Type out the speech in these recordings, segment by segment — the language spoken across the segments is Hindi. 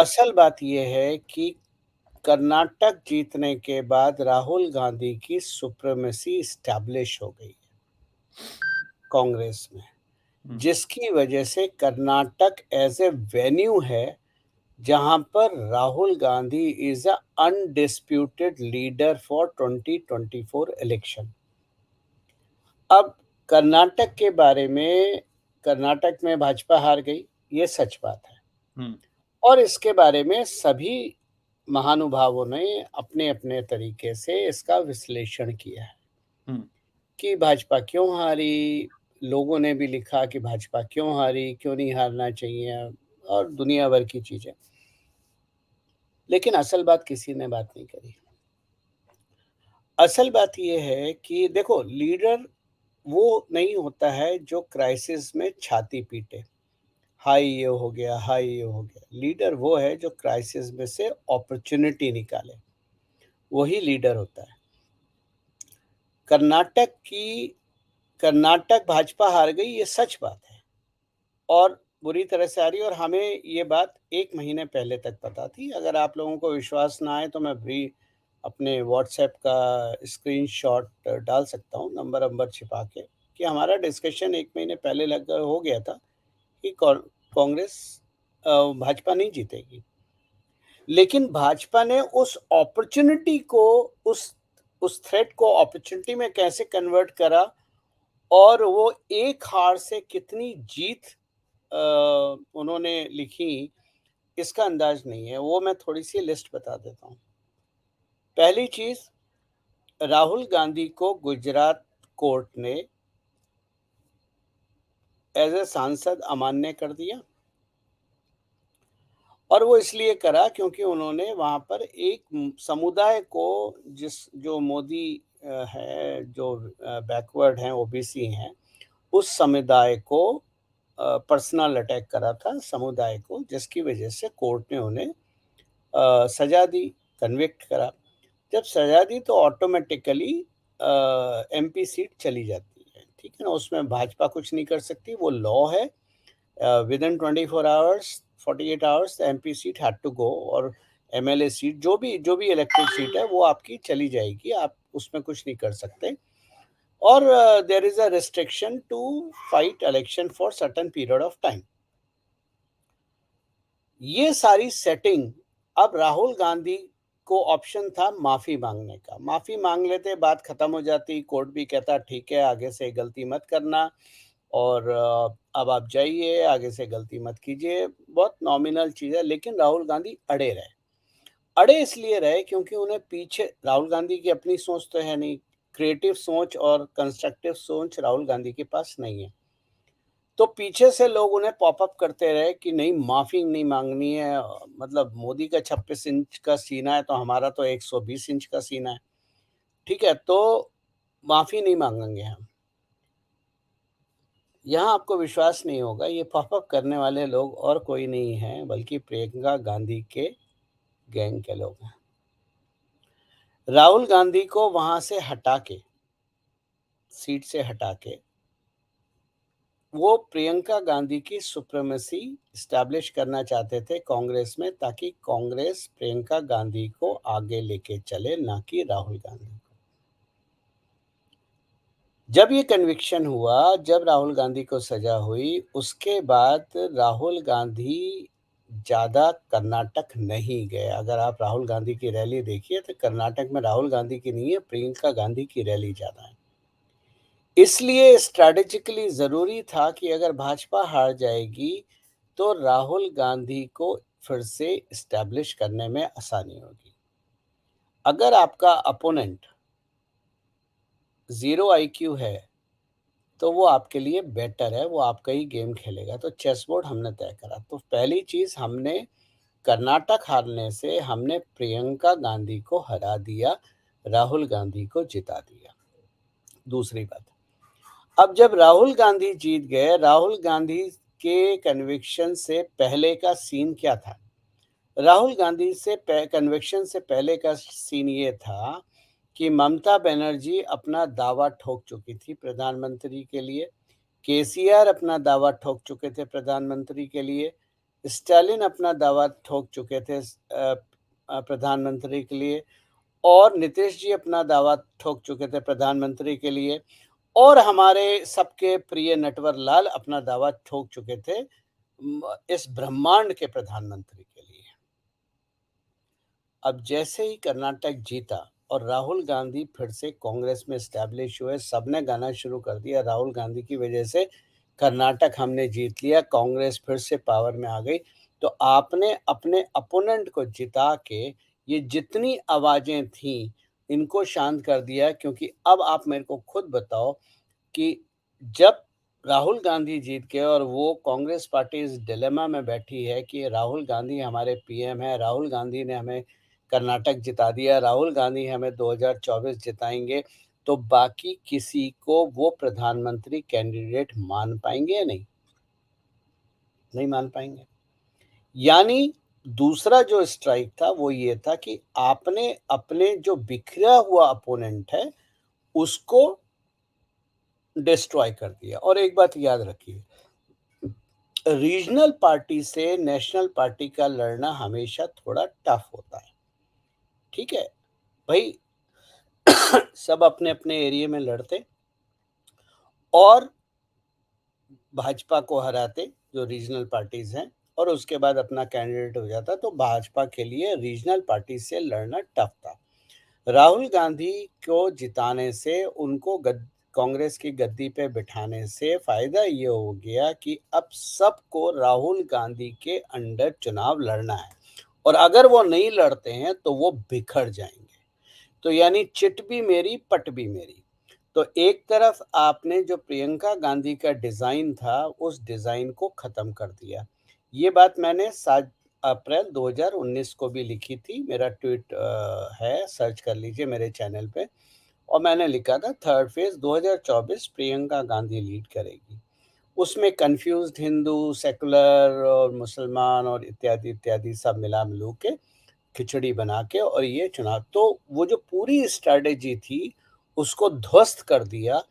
असल बात ये है कि कर्नाटक जीतने के बाद राहुल गांधी की सुप्रीमेसी एस्टैब्लिश हो गई कांग्रेस में, हुँ, जिसकी वजह से कर्नाटक एज़ ए वेन्यू है, जहां पर Rahul Gandhi is a undisputed leader for 2024 election. अब कर्नाटक के बारे में, कर्नाटक में भाजपा हार गई, ये सच बात है। हुँ, और इसके बारे में सभी महानुभावों ने अपने-अपने तरीके से इसका विश्लेषण किया है हुँ, कि भाजपा क्यों हारी, लोगों ने भी लिखा कि भाजपा क्यों हारी, क्यों नहीं हारना चाहिए और दुनिया भर की चीज़ें। लेकिन असल बात किसी ने बात नहीं करी। असल बात ये है कि देखो लीडर वो नहीं होता है जो क्राइसिस में छाती पीटे, हाय ये हो गया, हाय ये हो गया। लीडर वो है जो क्राइसिस में से अपॉर्च्युनिटी निकाले, वही लीडर होता है। कर्नाटक की कर्नाटक भाजपा हार गई, ये सच बात है और बुरी तरह से हारी और हमें ये बात 1 महीने पहले तक पता थी। अगर आप लोगों को विश्वास ना आए तो मैं भी अपने व्हाट्सएप का स्क्रीनशॉट डाल सकता हूँ नंबर-वंबर छिपा के कि हमारा डिस्कशन 1 महीने पहले लगभग हो गया था कि कांग्रेस भाजपा नहीं जीतेगी। लेकिन भाजपा ने उस अपॉर्च्युनिटी को उस थ्रेट को अपॉर्च्युनिटी में कैसे कन्वर्ट करा और वो एक हार से कितनी जीत अ, उन्होंने लिखी, इसका अंदाज़ नहीं है। वो मैं थोड़ी-सी लिस्ट बता देता हूँ। पहली चीज़, राहुल गांधी को गुजरात कोर्ट ने एज़ अ सांसद अमान्य कर दिया और वो इसलिए करा क्योंकि उन्होंने वहाँ पर एक समुदाय को जो मोदी है, जो बैकवर्ड हैं, ओबीसी हैं, उस समुदाय को पर्सनल अटैक करा था समुदाय को, जिसकी वजह से कोर्ट ने उन्हें सज़ा दी, कन्विक्ट करा। जब सज़ा दी तो ऑटोमैटिकली एमपी सीट चली जाती है, ठीक है ना? उसमें भाजपा कुछ नहीं कर सकती, वो लॉ है। Within 24 hours 48 hours the MP seat had to go और एमएलए सीट जो भी इलेक्टेड सीट है वो आपकी चली जाएगी, आप उसमें कुछ नहीं कर सकते। और there is a restriction to fight election for certain period of time. ये सारी सेटिंग, अब राहुल गांधी को ऑप्शन था माफ़ी माँगने का। माफ़ी माँग लेते, बात खत्म हो जाती, कोर्ट भी कहता ठीक है, आगे से गलती मत करना और अब आप जाइए, आगे से गलती मत कीजिए। बहुत नॉमिनल चीज़ है, लेकिन राहुल गांधी अड़े रहे। अड़े इसलिए रहे क्योंकि उन्हें पीछे राहुल गांधी की अपनी सोच तो है नहीं, क्रिएटिव सोच और कंस्ट्रक्टिव सोच राहुल गांधी के पास नहीं है। तो पीछे से लोग उन्हें पॉप अप करते रहे कि नहीं माफ़ी नहीं माँगनी है, मतलब मोदी का 26 इंच का सीना है तो हमारा तो 120 इंच का सीना है, ठीक है? तो माफ़ी नहीं माँगेंगे हम। यहाँ आपको विश्वास नहीं होगा, ये पॉप अप करने वाले लोग और कोई नहीं हैं बल्कि प्रियंका गांधी के गैंग के लोग हैं। राहुल गांधी को वहाँ से हटा के, सीट से हटा के वो प्रियंका गांधी की सुप्रीमेसी एस्टैब्लिश करना चाहते थे कांग्रेस में, ताकि कांग्रेस प्रियंका गांधी को आगे लेके चले, ना कि राहुल गांधी को। जब ये कन्विक्शन हुआ, जब राहुल गांधी को सजा हुई, उसके बाद राहुल गांधी ज़्यादा कर्नाटक नहीं गए। अगर आप राहुल गांधी की रैली देखिए तो कर्नाटक में राहुल गांधी की नहीं है, प्रियंका गांधी की रैली ज़्यादा है। इसलिए स्ट्रैटेजिकली ज़रूरी था कि अगर भाजपा हार जाएगी, तो राहुल गांधी को फिर से एस्टैब्लिश करने में आसानी होगी। अगर आपका अपोनेंट ज़ीरो आईक्यू है, तो वो आपके लिए बेटर है, वो आपका ही गेम खेलेगा। तो चेस बोर्ड हमने तय करा। तो पहली चीज़, हमने कर्नाटक हारने से हमने प्रियंका गांधी को हरा दिया, राहुल गांधी को जिता दिया। दूसरी बात, अब जब राहुल गांधी जीत गए, राहुल गांधी के कन्विक्शन से पहले का सीन क्या था? राहुल गांधी से कन्विक्शन से पहले का सीन ये था कि ममता बनर्जी अपना दावा ठोक चुकी थी प्रधानमंत्री के लिए, केसीआर अपना दावा ठोक चुके थे प्रधानमंत्री के लिए, स्टालिन अपना दावा ठोक चुके थे प्रधानमंत्री के लिए, और नीतीश जी अपना दावा ठोक चुके थे प्रधानमंत्री के लिए, और हमारे सबके प्रिय नटवर लाल अपना दावा ठोक चुके थे इस ब्रह्मांड के प्रधानमंत्री के लिए। अब जैसे ही कर्नाटक जीता और राहुल गांधी फिर से कांग्रेस में एस्टैब्लिश हुए, सबने गाना शुरू कर दिया, राहुल गांधी की वजह से कर्नाटक हमने जीत लिया, कांग्रेस फिर से पावर में आ गई। तो आपने अपने अपोनेंट को जिता के ये जितनी आवाजें थीं, इनको शांत कर दिया, क्योंकि अब आप मेरे को खुद बताओ कि जब राहुल गांधी जीत गए और वो कांग्रेस पार्टी इस डिलेमा में बैठी है कि राहुल गांधी हमारे पीएम है, राहुल गांधी ने हमें कर्नाटक जिता दिया, राहुल गांधी हमें 2024 जिताएंगे, तो बाकी किसी को वो प्रधानमंत्री कैंडिडेट मान पाएंगे या नहीं? नहीं मान पाएंगे। यानी दूसरा जो स्ट्राइक था वो ये था कि आपने अपने जो बिखरा हुआ अपोनेंट है उसको डिस्ट्रॉय कर दिया। और एक बात याद रखिए, रीजनल पार्टी से नेशनल पार्टी का लड़ना हमेशा थोड़ा टफ होता है। ठीक है भाई, सब अपने अपने एरिया में लड़ते और भाजपा को हराते, जो रीजनल पार्टीज हैं, और उसके बाद अपना कैंडिडेट हो जाता। तो भाजपा के लिए रीजनल पार्टी से लड़ना टफ था। राहुल गांधी को जिताने से, उनको कांग्रेस की गद्दी पे बिठाने से फायदा ये हो गया कि अब सबको राहुल गांधी के अंडर चुनाव लड़ना है, और अगर वो नहीं लड़ते हैं तो वो बिखर जाएंगे। तो यानी चिट भी मेरी पट भी मेरी। तो एक तरफ आपने जो प्रियंका गांधी का डिजाइन था उस डिजाइन को खत्म कर दिया। ये बात मैंने 7 अप्रैल 2019 को भी लिखी थी। मेरा ट्वीट है, सर्च कर लीजिए मेरे चैनल पे। और मैंने लिखा था third phase 2024 Priyanka Gandhi lead करेगी। उसमें कंफ्यूज्ड हिंदू, सेकुलर और मुसलमान और इत्यादि इत्यादि सब मिला मिलू के खिचड़ी बना के, और ये चुनाव, तो वो जो पूरी स्ट्रैटेजी थी उसको ध्वस्त कर दिया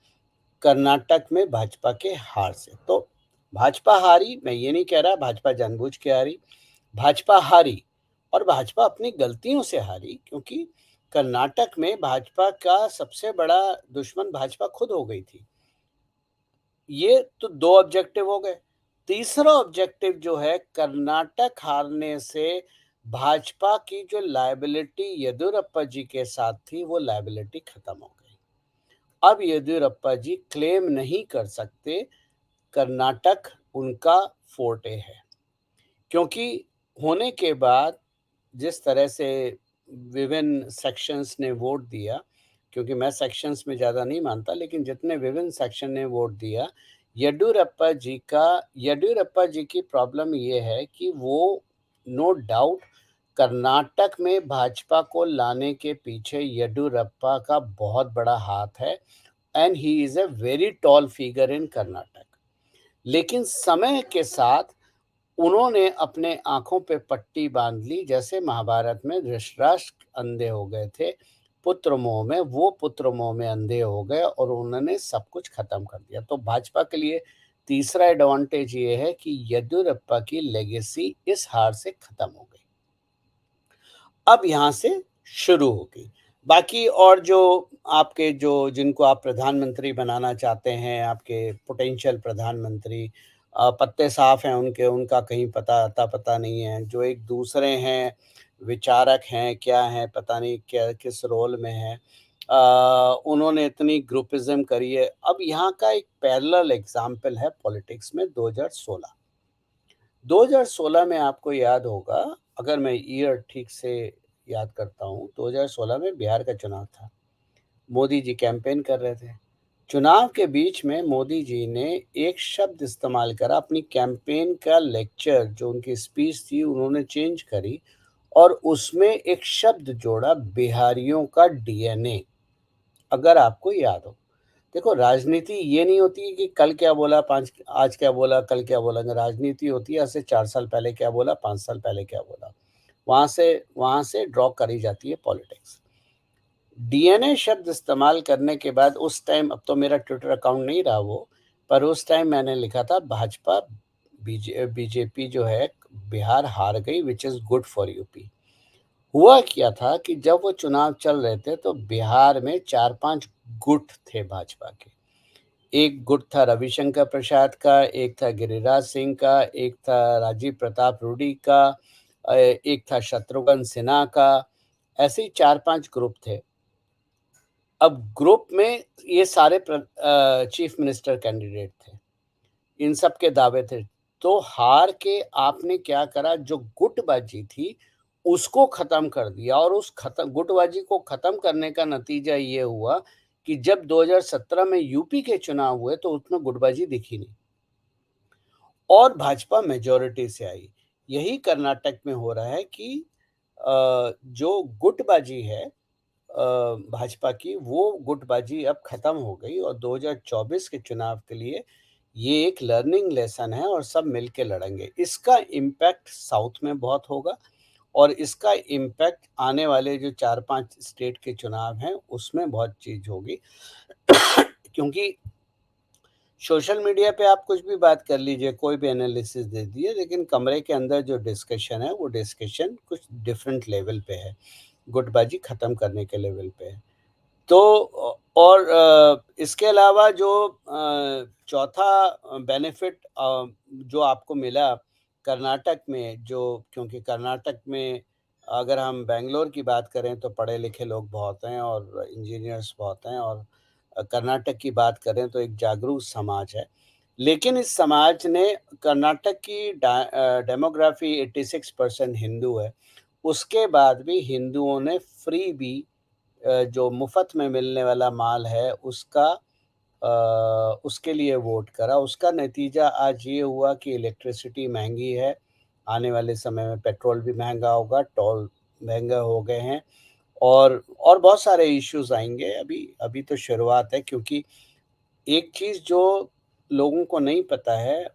कर्नाटक में भाजपा के हार से। तो भाजपा हारी, मैं ये नहीं कह रहा भाजपा जानबूझ के हारी, भाजपा हारी, और भाजपा अपनी गलतियों से हारी, क्योंकि कर्नाटक में भाजपा का सबसे बड़ा दुश्मन भाजपा खुद हो गई थी। ये तो दो ऑब्जेक्टिव हो गए। तीसरा ऑब्जेक्टिव जो है, कर्नाटक हारने से भाजपा की जो लायबिलिटी येदियुरप्पा जी के साथ थी वो लायबिलिटी खत्म हो गई। अब येदियुरप्पा जी क्लेम नहीं कर सकते कर्नाटक उनका फोर्टे है, क्योंकि होने के बाद जिस तरह से विभिन्न सेक्शंस ने वोट दिया, क्योंकि मैं सेक्शंस में ज़्यादा नहीं मानता, लेकिन जितने विभिन्न सेक्शन ने वोट दिया, येडियुरप्पा जी की प्रॉब्लम ये है कि वो नो डाउट कर्नाटक में भाजपा को लाने के पीछे येडियुरप्पा का बहुत बड़ा हाथ है, and he is a very tall figure in Karnataka. लेकिन समय के साथ उन्होंने अपने आँखों पे पट्टी बाँध ली, जैसे महाभारत में धृतराष्ट्र अंधे हो गए थे पुत्र मोह में, वो पुत्र मोह में अंधे हो गए और उन्होंने सब कुछ खत्म कर दिया। तो भाजपा के लिए तीसरा एडवांटेज ये है कि येदियुरप्पा की लेगेसी इस हार से खत्म हो गई। अब यहाँ से शुरू होगी। बाकी और जो आपके जो जिनको आप प्रधानमंत्री बनाना चाहते हैं, आपके पोटेंशियल प्रधानमंत्री, पत्ते साफ हैं उनके, उनका कहीं पता अता-पता नहीं है। जो एक दूसरे हैं, विचारक हैं, क्या हैं, पता नहीं क्या किस रोल में हैं। उन्होंने इतनी ग्रुपिज़्म करी है। अब यहाँ का एक पैरेलल एग्ज़ाम्पल है पॉलिटिक्स में 2016। 2016 में आपको याद होगा, अगर मैं ईयर ठीक से याद करता हूँ, 2016 में बिहार का चुनाव था। मोदी जी कैंपेन कर रहे थे। चुनाव के बीच में मोदी जी ने एक शब्द इस्तेमाल करा, अपनी कैंपेन का लेक्चर जो उनकी स्पीच थी उन्होंने चेंज करी, और उसमें एक शब्द जोड़ा, बिहारियों का डीएनए, अगर आपको याद हो। देखो, राजनीति ये नहीं होती है कि कल क्या बोला, 5 आज क्या बोला, कल क्या बोला। राजनीति होती है आज से 4 साल पहले क्या बोला, 5 साल पहले क्या बोला। वहाँ से ड्रॉ करी जाती है पॉलिटिक्स। डीएनए शब्द इस्तेमाल करने के बाद उस टाइम, अब तो मेरा ट्विटर अकाउंट नहीं रहा वो, पर उस टाइम मैंने लिखा था भाजपा बीजेपी जो है बिहार हार गई which is good for UP. हुआ क्या था कि जब वो चुनाव चल रहे थे तो बिहार में 4-5 गुट थे भाजपा के। एक गुट था रविशंकर प्रसाद का, एक था गिरिराज सिंह का, एक था राजीव प्रताप रूडी का, एक था शत्रुघ्न सिन्हा का, ऐसे ही 4-5 ग्रुप थे। अब ग्रुप में ये सारे चीफ मिनिस्टर कैंडिडेट थे। इन सब के दावे थे। तो हार के आपने क्या करा, जो गुटबाजी थी उसको ख़त्म कर दिया और उस खत्म गुटबाजी को ख़त्म करने का नतीजा ये हुआ कि जब 2017 में यूपी के चुनाव हुए तो उसमें गुटबाजी दिखी नहीं और भाजपा मेजॉरिटी से आई। यही कर्नाटक में हो रहा है कि जो गुटबाजी है भाजपा की, वो गुटबाजी अब खत्म हो गई और 2024 के चुनाव के लिए ये एक लर्निंग लेसन है और सब मिलके लड़ेंगे। इसका इम्पैक्ट साउथ में बहुत होगा और इसका इम्पैक्ट आने वाले जो 4-5 स्टेट के चुनाव हैं, उसमें बहुत चीज़ होगी। क्योंकि सोशल मीडिया पे आप कुछ भी बात कर लीजिए, कोई भी एनालिसिस दे दिए, लेकिन कमरे के अंदर जो डिस्कशन है, वो डिस्कशन कुछ डिफरेंट लेवल पे है। गुटबाजी खत्म करने के लेवल पे है। तो और इसके अलावा जो चौथा बेनिफिट जो आपको मिला कर्नाटक में, जो क्योंकि कर्नाटक में अगर हम बैंगलोर की बात करें तो पढ़े-लिखे लोग बहुत हैं और इंजीनियर्स बहुत हैं और कर्नाटक की बात करें तो एक जागरूक समाज है। लेकिन इस समाज ने कर्नाटक की डेमोग्राफ़ी 86% हिंदू है। उसके बाद भी हिंदुओं ने फ्रीबी जो मुफ़्त में मिलने वाला माल है उसके लिए वोट करा। उसका नतीजा आज ये हुआ कि इलेक्ट्रिसिटी महँगी है, आने वाले समय में पेट्रोल भी महँगा होगा, टोल महँगे हो गए हैं और बहुत सारे इश्यूज़ आएँगे। अभी अभी तो शुरुआत है क्योंकि एक चीज़ जो लोगों को नहीं पता है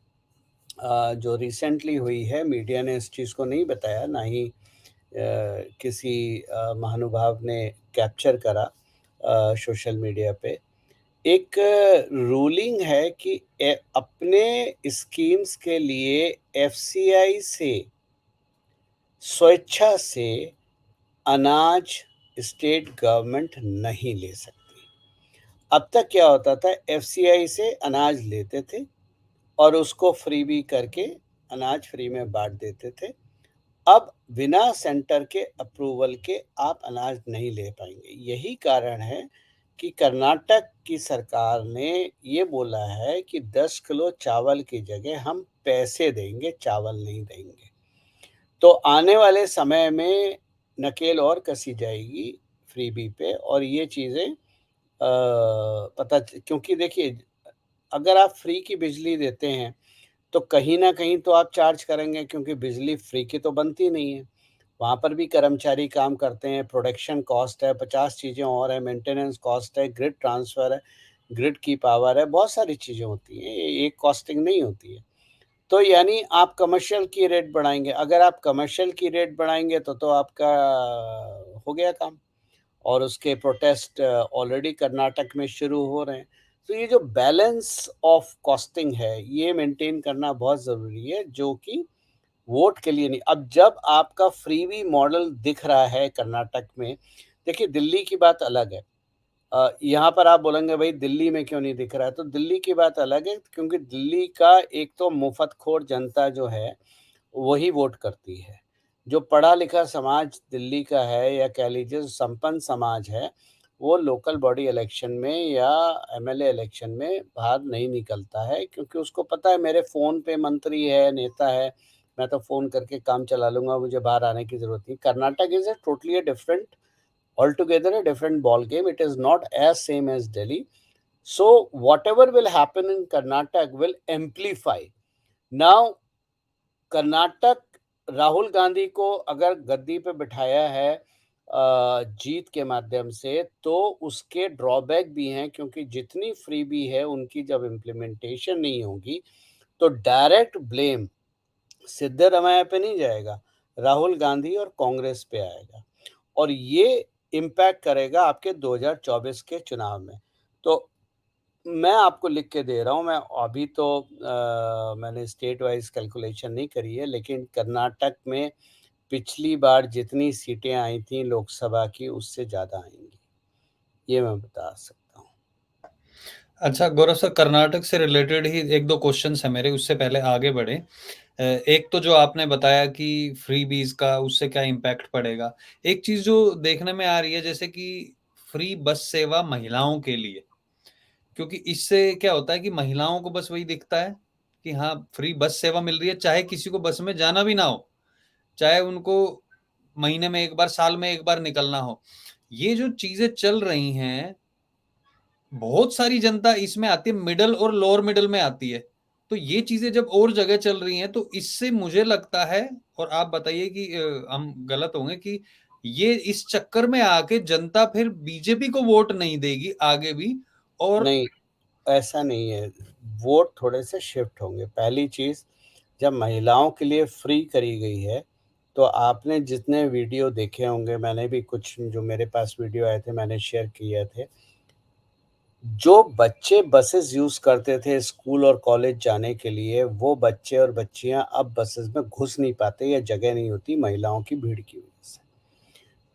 जो रिसेंटली हुई है, मीडिया ने इस चीज़ को नहीं बताया, ना ही किसी महानुभाव ने कैप्चर करा सोशल मीडिया पे। एक रूलिंग है कि अपने स्कीम्स के लिए एफसीआई से स्वेच्छा से अनाज स्टेट गवर्नमेंट नहीं ले सकती। अब तक क्या होता था, एफसीआई से अनाज लेते थे और उसको फ्रीबी करके अनाज फ्री में बाँट देते थे। अब बिना सेंटर के अप्रूवल के आप अनाज नहीं ले पाएँगे। यही कारण है कि कर्नाटक की सरकार ने ये बोला है कि 10 किलो चावल की जगह हम पैसे देंगे, चावल नहीं देंगे। तो आने वाले समय में नकेल और कसी जाएगी फ्रीबी पे और ये चीज़ें पता च क्योंकि देखिए, अगर आप फ्री की बिजली देते हैं तो कहीं न कहीं तो आप चार्ज करेंगे क्योंकि बिजली फ्री की तो बनती नहीं है। वहाँ पर भी कर्मचारी काम करते हैं, प्रोडक्शन कॉस्ट है, 50 चीज़ें और हैं, मेंटेनेंस कॉस्ट है, ग्रिड ट्रांसफ़र है, ग्रिड की पावर है, बहुत सारी चीज़ें होती हैं, ये एक कॉस्टिंग नहीं होती है। तो यानी आप कमर्शियल की रेट बढ़ाएँगे, अगर आप कमर्शियल की रेट बढ़ाएँगे तो आपका हो गया काम। और उसके प्रोटेस्ट ऑलरेडी कर्नाटक में शुरू हो रहे हैं। तो ये जो बैलेंस ऑफ कॉस्टिंग है, ये मेंटेन करना बहुत ज़रूरी है, जो कि वोट के लिए नहीं। अब जब आपका फ्रीबी मॉडल दिख रहा है कर्नाटक में, देखिए दिल्ली की बात अलग है। यहाँ पर आप बोलेंगे भई दिल्ली में क्यों नहीं दिख रहा है? तो दिल्ली की बात अलग है क्योंकि दिल्ली का एक तो मुफ़्तख़ोर जनता जो है वही वोट करती है। जो पढ़ा-लिखा समाज दिल्ली का है या कह लीजिए संपन्न समाज है, वो लोकल बॉडी इलेक्शन में या एमएलए इलेक्शन में बाहर नहीं निकलता है क्योंकि उसको पता है मेरे फ़ोन पे मंत्री है, नेता है, मैं तो फ़ोन करके काम चला लूँगा, मुझे बाहर आने की ज़रूरत नहीं। Karnataka is a totally different altogether a different ball game. It is not as same as Delhi. So whatever will happen in Karnataka will amplify. Now Karnataka Rahul Gandhi को अगर गद्दी पे बिठाया है जीत के माध्यम से तो उसके ड्रॉबैक भी हैं क्योंकि जितनी फ्रीबी है उनकी जब इम्प्लीमेंटेशन नहीं होगी तो डायरेक्ट ब्लेम सिद्धरामैया पे नहीं जाएगा, राहुल गांधी और कांग्रेस पे आएगा और ये इम्पैक्ट करेगा आपके 2024 के चुनाव में। तो मैं आपको लिख के दे रहा हूँ, मैं अभी तो मैंने स्टेट वाइज़ कैलकुलेशन नहीं करी है, लेकिन कर्नाटक में पिछली बार जितनी सीटें आई थी लोकसभा की, उससे ज़्यादा आएँगी, ये मैं बता सकता हूँ। अच्छा गौरव सर, कर्नाटक से रिलेटेड ही 1-2 क्वेश्चन्स हैं मेरे, उससे पहले आगे बढ़ें। एक तो जो आपने बताया कि फ्रीबीज़ का उससे क्या इम्पैक्ट पड़ेगा। एक चीज़ जो देखने में आ रही है जैसे कि फ्री बस सेवा महिलाओं के लिए, क्योंकि इससे क्या होता है कि महिलाओं को बस वही दिखता है कि हाँ, फ्री बस सेवा मिल रही है, चाहे किसी को बस में जाना भी ना हो, चाहे उनको महीने में 1 बार, साल में 1 बार निकलना हो। ये जो चीज़ें चल रही हैं, बहुत सारी जनता इसमें आती है, मिडल और लोअर मिडल में आती है। तो ये चीज़ें जब और जगह चल रही हैं, तो इससे मुझे लगता है, और आप बताइए कि हम गलत होंगे, कि ये इस चक्कर में आके जनता फिर बीजेपी को वोट नहीं देगी आगे भी, और नहीं, ऐसा नहीं है, वोट थोड़े-से शिफ्ट होंगे। पहली चीज़, जब महिलाओं के लिए फ्री करी गई है, तो आपने जितने वीडियो देखे होंगे, मैंने भी कुछ जो मेरे पास वीडियो आए थे, मैंने शेयर किए थे। जो बच्चे बसेस यूज़ करते थे स्कूल और कॉलेज जाने के लिए, वो बच्चे और बच्चियाँ अब बसेस में घुस नहीं पाते या जगह नहीं होती महिलाओं की भीड़ की वजह से।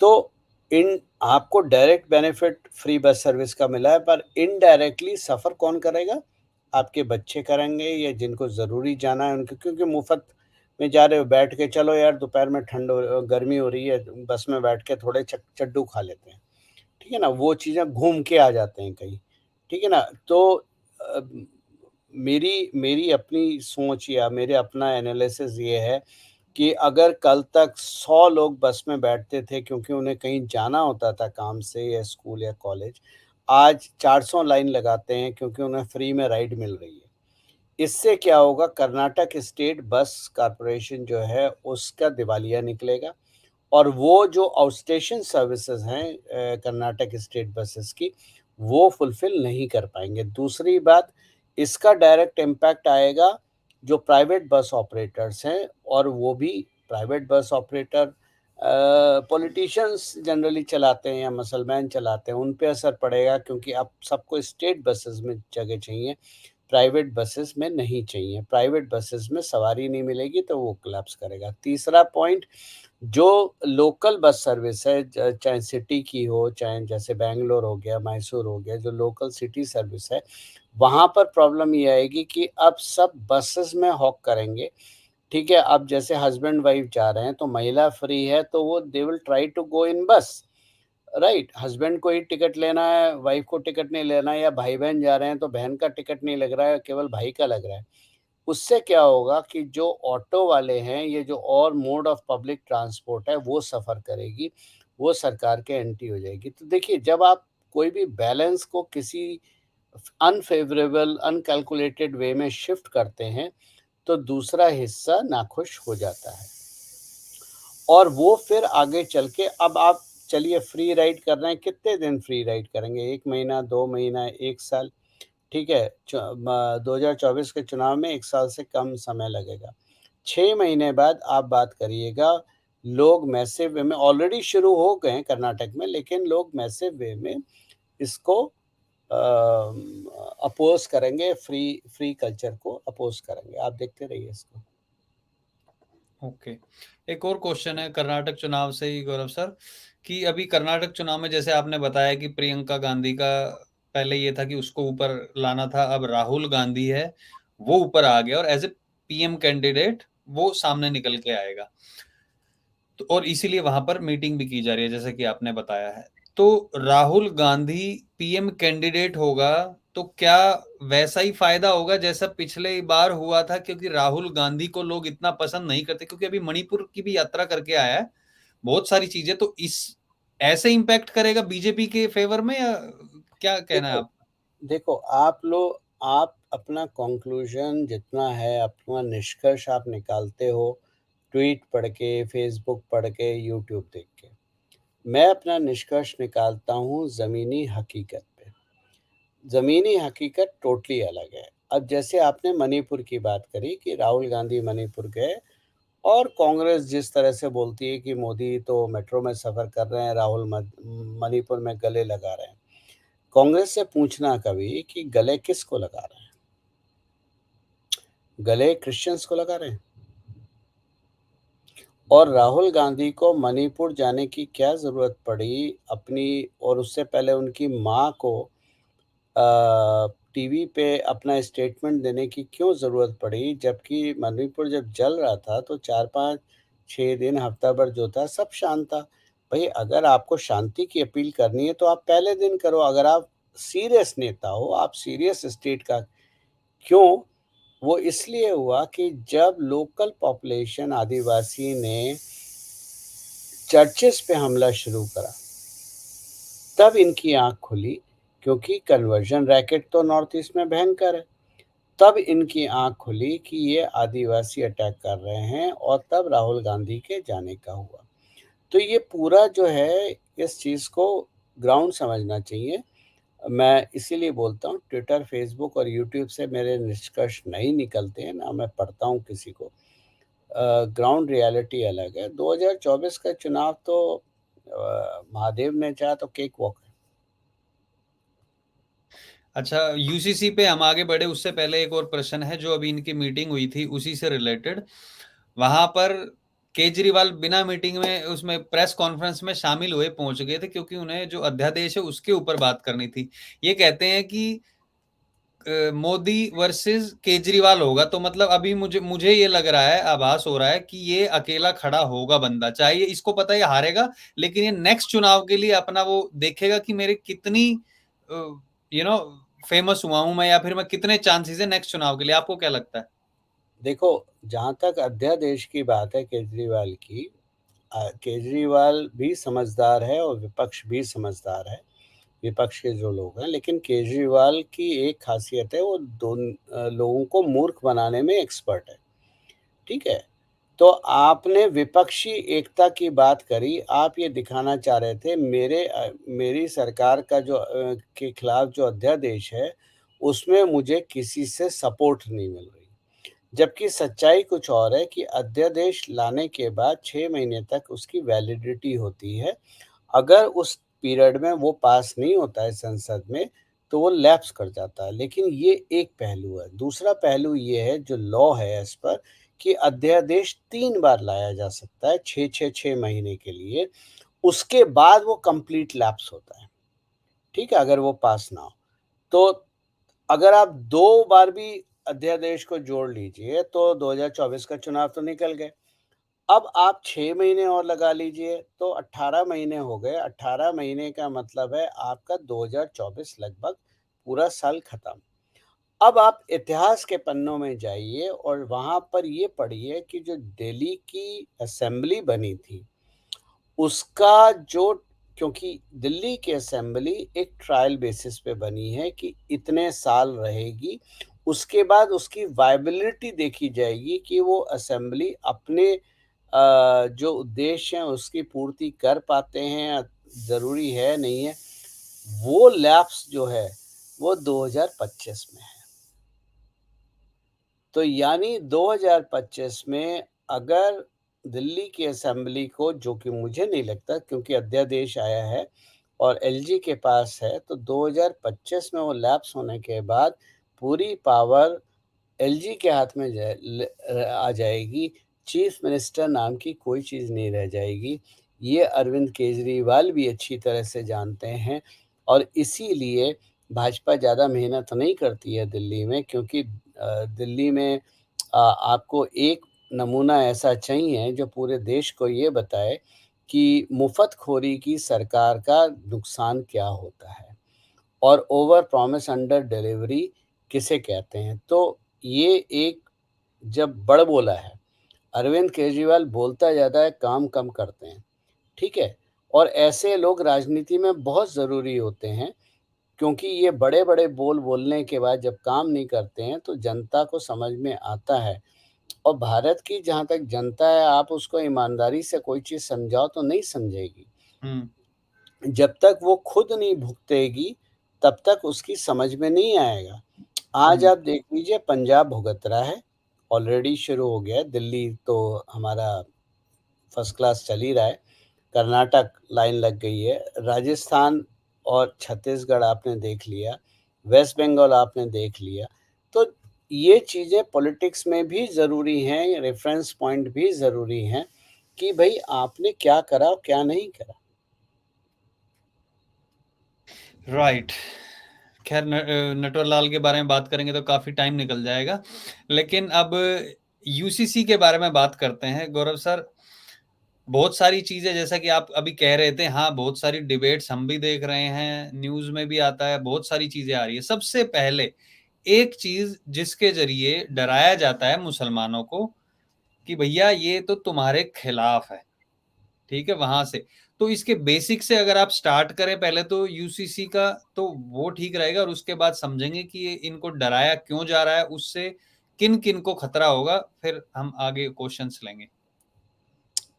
तो इन आपको direct benefit free bus service का मिला है, पर इनडायरेक्टली सफ़र कौन करेगा? आपके बच्चे करेंगे या जिनको ज़रूरी जाना है उनके, क्योंकि मुफ़्त में जा रहे हो, बैठ के चलो यार दोपहर में गर्मी हो रही है, बस में बैठ के थोड़े चड्डू खा लेते हैं। ठीक है ना? वो चीज़ें घूम के आ जाते हैं कहीं, ठीक है ना? तो अ, मेरी मेरी अपनी सोच या मेरे अपना एनालिसिस ये है कि अगर कल तक 100 लोग बस में बैठते थे क्योंकि उन्हें कहीं जाना होता था काम से या स्कूल या कॉलेज, आज 400 लाइन लगाते हैं क्योंकि उन्हें फ्री में राइड मिल रही है। इससे क्या होगा, कर्नाटक स्टेट बस कॉर्पोरेशन जो है उसका दिवालिया निकलेगा और वो जो आउटस्टेशन सर्विसेज़ हैं कर्नाटक स्टेट बसेस की, वो फुलफ़िल नहीं कर पाएँगे। दूसरी बात, इसका डायरेक्ट इम्पैक्ट आएगा जो प्राइवेट बस ऑपरेटर्स हैं, और वो भी private bus operator politicians generally चलाते हैं या मसलमैन चलाते हैं, उन पे असर पड़ेगा क्योंकि अब सबको स्टेट बसेस में जगह चाहिए, प्राइवेट बसेस में नहीं चाहिए। प्राइवेट बसेस में सवारी नहीं मिलेगी तो वो कोलैप्स करेगा। तीसरा पॉइंट, जो लोकल बस सर्विस है चाहे सिटी की हो, चाहे जैसे बैंगलोर हो गया, मैसूर हो गया, जो लोकल सिटी सर्विस है, वहाँ पर प्रॉब्लम ये आएगी कि अब सब बसेस में हॉक करेंगे, ठीक है? अब जैसे हस्बैंड वाइफ जा रहे हैं तो महिला फ्री है तो वो they will try to go in bus, right? Husband को ही टिकट लेना है, वाइफ को टिकट नहीं लेना है, या भाई-बहन जा रहे हैं तो बहन का टिकट नहीं लग रहा है, केवल भाई का लग रहा है। उससे क्या होगा कि जो ऑटो वाले हैं, ये जो और मोड ऑफ पब्लिक ट्रांसपोर्ट है, वो सफ़र करेगी, वो सरकार के एंटी हो जाएगी। तो देखिए, जब आप कोई भी बैलेंस को किसी अनफ़ेवरेबल, अनकैलकुलेटेड वे में शिफ्ट करते हैं, तो दूसरा हिस्सा नाखुश हो जाता है। और वो फिर आगे चल के, अब आप चलिए फ्री राइड कर रहे हैं, कितने दिन फ्री राइड करेंगे? 1 महीना, 2 महीना, 1 साल? ठीक है, 2024 के चुनाव में 1 साल से कम समय लगेगा। 6 महीने बाद आप बात करिएगा, लोग मैसिव वे में ऑलरेडी शुरू हो गए हैं कर्नाटक में, लेकिन लोग मैसिव वे में इसको अपोज़ करेंगे, फ्री फ्री कल्चर को अपोज़ करेंगे। आप देखते रहिए इसको। ओके। एक और क्वेश्चन है कर्नाटक चुनाव से ही गौरव सर, कि अभी कर्नाटक चुनाव में जैसे आपने बताया कि प्रियंका गांधी का पहले ये था कि उसको ऊपर लाना था, अब राहुल गांधी है, वो ऊपर आ गया और एज ए पीएम कैंडिडेट वो सामने निकल के आएगा। तो और इसीलिए वहां पर मीटिंग भी की जा रही है जैसे कि आपने बताया है। तो राहुल गांधी पीएम कैंडिडेट होगा तो क्या वैसा ही फायदा होगा जैसा पिछले बार हुआ था? क्योंकि राहुल गांधी को लोग इतना पसंद नहीं करते, क्योंकि अभी मणिपुर की भी यात्रा करके आया है, बहुत सारी चीजें, तो इस ऐसे इम्पैक्ट करेगा बीजेपी के फेवर में, या क्या कहना है देखो आप? देखो, आप अपना कॉन्क्लूज़न जितना है, अपना निष्कर्ष आप निकालते हो, ट्वीट पढ़ के, फ़ेसबुक पढ़ के, यूट्यूब देख के। मैं अपना निष्कर्ष निकालता हूँ ज़मीनी हकीकत पे। ज़मीनी हकीकत टोटली अलग है। अब जैसे आपने मणिपुर की बात करी कि राहुल गांधी मणिपुर गए और कांग्रेस जिस तरह से बोलती है कि मोदी तो मेट्रो में सफ़र कर रहे हैं, राहुल मणिपुर में गले लगा रहे हैं। कांग्रेस से पूछना कभी कि गले किसको लगा रहे हैं? गले क्रिश्चियंस को लगा रहे हैं? और राहुल गांधी को मणिपुर जाने की क्या ज़रूरत पड़ी अपनी, और उससे पहले उनकी माँ को टीवी पे अपना स्टेटमेंट देने की क्यों ज़रूरत पड़ी? जबकि मणिपुर जब जल रहा था तो 4-5, 6 दिन, हफ्ता भर जो था सब शांत था। भई अगर आपको शांति की अपील करनी है तो आप पहले दिन करो। अगर आप सीरियस नेता हो, आप सीरियस स्टेट का क्यों? वो इसलिए हुआ कि जब लोकल पॉपुलेशन आदिवासी ने चर्चेस पे हमला शुरू करा, तब इनकी आँख खुली, क्योंकि कन्वर्जन रैकेट तो नॉर्थ ईस्ट में भयंकर है। तब इनकी आँख खुली कि ये आदिवासी अटैक कर रहे हैं, और तब राहुल गांधी के जाने का हुआ। तो ये पूरा जो है, इस चीज़ को ग्राउंड समझना चाहिए। मैं इसीलिए बोलता हूँ, ट्विटर, फ़ेसबुक और यूट्यूब से मेरे निष्कर्ष नहीं निकलते हैं, ना मैं पढ़ता हूँ किसी को। ग्राउंड रियलिटी अलग है। 2024 का चुनाव तो महादेव ने चाहा तो केक वॉक है। अच्छा, यूसीसी पे हम आगे बढ़े उससे पहले एक और प्रश्न है जो अभी इनकी मीटिंग हुई थी उसी से रिलेटेड। वहां पर केजरीवाल बिना मीटिंग में उसमें प्रेस कॉन्फ्रेंस में शामिल हुए पहुंच गए थे क्योंकि उन्हें जो अध्यादेश है उसके ऊपर बात करनी थी। ये कहते हैं कि मोदी वर्सेस केजरीवाल होगा, तो मतलब अभी मुझे मुझे ये लग रहा है, आभास हो रहा है कि ये अकेला खड़ा होगा बंदा, चाहे ये इसको पता है ये हारेगा, लेकिन ये नेक्स्ट चुनाव के लिए अपना वो देखेगा कि मेरे कितनी यू नो फेमस हुआ हूं मैं, या फिर मैं कितने चांसेस है नेक्स्ट चुनाव के लिए। आपको क्या लगता है? देखो, जहाँ तक अध्यादेश की बात है केजरीवाल की, केजरीवाल भी समझदार है और विपक्ष भी समझदार है, विपक्ष के जो लोग हैं। लेकिन केजरीवाल की एक ख़ासियत है, वो लोगों को मूर्ख बनाने में एक्सपर्ट है, ठीक है? तो आपने विपक्षी एकता की बात करी, आप ये दिखाना चाह रहे थे मेरी सरकार का के खिलाफ जो अध्यादेश है, उसमें मुझे किसी से सपोर्ट नहीं मिल रही। जबकि सच्चाई कुछ और है कि अध्यादेश लाने के बाद 6 महीने तक उसकी वैलिडिटी होती है। अगर उस पीरियड में वो पास नहीं होता है संसद में, तो वो लैप्स कर जाता है। लेकिन ये एक पहलू है। दूसरा पहलू ये है, जो लॉ है एज़ पर, कि अध्यादेश 3 बार लाया जा सकता है 6 महीने के लिए। उसके बाद वो कंप्लीट लैप्स होता है, ठीक है? अगर वो पास ना हो। तो अगर आप 2 बार भी अध्यादेश को जोड़ लीजिए, तो 2024 का चुनाव तो निकल गए। अब आप 6 महीने और लगा लीजिए, तो 18 महीने हो गए। 18 महीने का मतलब है आपका 2024 लगभग पूरा साल खत्म। अब आप इतिहास के पन्नों में जाइए और वहाँ पर ये पढ़िए कि जो दिल्ली की असेंबली बनी थी, उसका जो क्योंकि दिल्ली की असेंबली एक ट्रायल बेसिस पे बनी है कि इतने साल रहेगी, उसके बाद उसकी वायबिलिटी देखी जाएगी कि वो असेंबली अपने जो उद्देश्य हैं उसकी पूर्ति कर पाते हैं, ज़रूरी है, नहीं है। वो लैप्स जो है, वो 2025 में है। तो यानी 2025 में अगर दिल्ली की असेंबली को, जो कि मुझे नहीं लगता क्योंकि अध्यादेश आया है और एलजी के पास है, तो 2025 में वो लैप्स होने के बाद पूरी पावर एलजी के हाथ में आ जाएगी। चीफ मिनिस्टर नाम की कोई चीज़ नहीं रह जाएगी। ये अरविंद केजरीवाल भी अच्छी तरह से जानते हैं, और इसीलिए भाजपा ज़्यादा मेहनत नहीं करती है दिल्ली में, क्योंकि दिल्ली में आपको एक नमूना ऐसा चाहिए जो पूरे देश को ये बताए कि मुफ़्तखोरी की सरकार का नुकसान क्या होता है, और ओवर प्रॉमिस अंडर डिलीवरी किसे कहते हैं। तो ये एक जब बड़बोला है, अरविंद केजरीवाल बोलता ज़्यादा है, काम कम करते हैं, ठीक है? और ऐसे लोग राजनीति में बहुत ज़रूरी होते हैं, क्योंकि ये बड़े-बड़े बोल बोलने के बाद जब काम नहीं करते हैं, तो जनता को समझ में आता है। और भारत की जहाँ तक जनता है, आप उसको ईमानदारी से कोई चीज़ समझाओ तो नहीं समझेगी। हम्म। जब तक वो खुद नहीं भुगतेगी, तब तक उसकी समझ में नहीं आएगा। आज हम्म। आप देख लीजिए, पंजाब भुगत रहा है, ऑलरेडी शुरू हो गया है, दिल्ली तो हमारा फर्स्ट क्लास चल ही रहा है, कर्नाटक लाइन लग गई है, राजस्थान और छत्तीसगढ़ आपने देख लिया, वेस्ट बंगाल आपने देख लिया। तो ये चीज़ें पॉलिटिक्स में भी ज़रूरी हैं, रेफ़रेंस पॉइंट भी ज़रूरी हैं कि भई आपने क्या करा और क्या नहीं करा। राइट। ख़ैर नटवरलाल के बारे में बात करेंगे तो काफ़ी टाइम निकल जाएगा। लेकिन अब यूसीसी के बारे में बात करते हैं। गौरव सर, बहुत सारी चीज़ें जैसा कि आप अभी कह रहे थे, हाँ, बहुत सारी डिबेट्स हम भी देख रहे हैं, न्यूज़ में भी आता है, बहुत सारी चीज़ें आ रही हैं। सबसे पहले एक चीज़ जिसके ज़रिए डराया जाता है मुसलमानों को कि भैया ये तो तुम्हारे खिलाफ है, ठीक है? वहाँ से। तो इसके बेसिक से अगर आप स्टार्ट करें पहले तो यूसीसी का, तो वो ठीक रहेगा और उसके बाद समझेंगे कि ये इनको डराया क्यों जा रहा है, उससे किन-किन को खतरा होगा, फिर हम आगे क्वेश्चन्स लेंगे।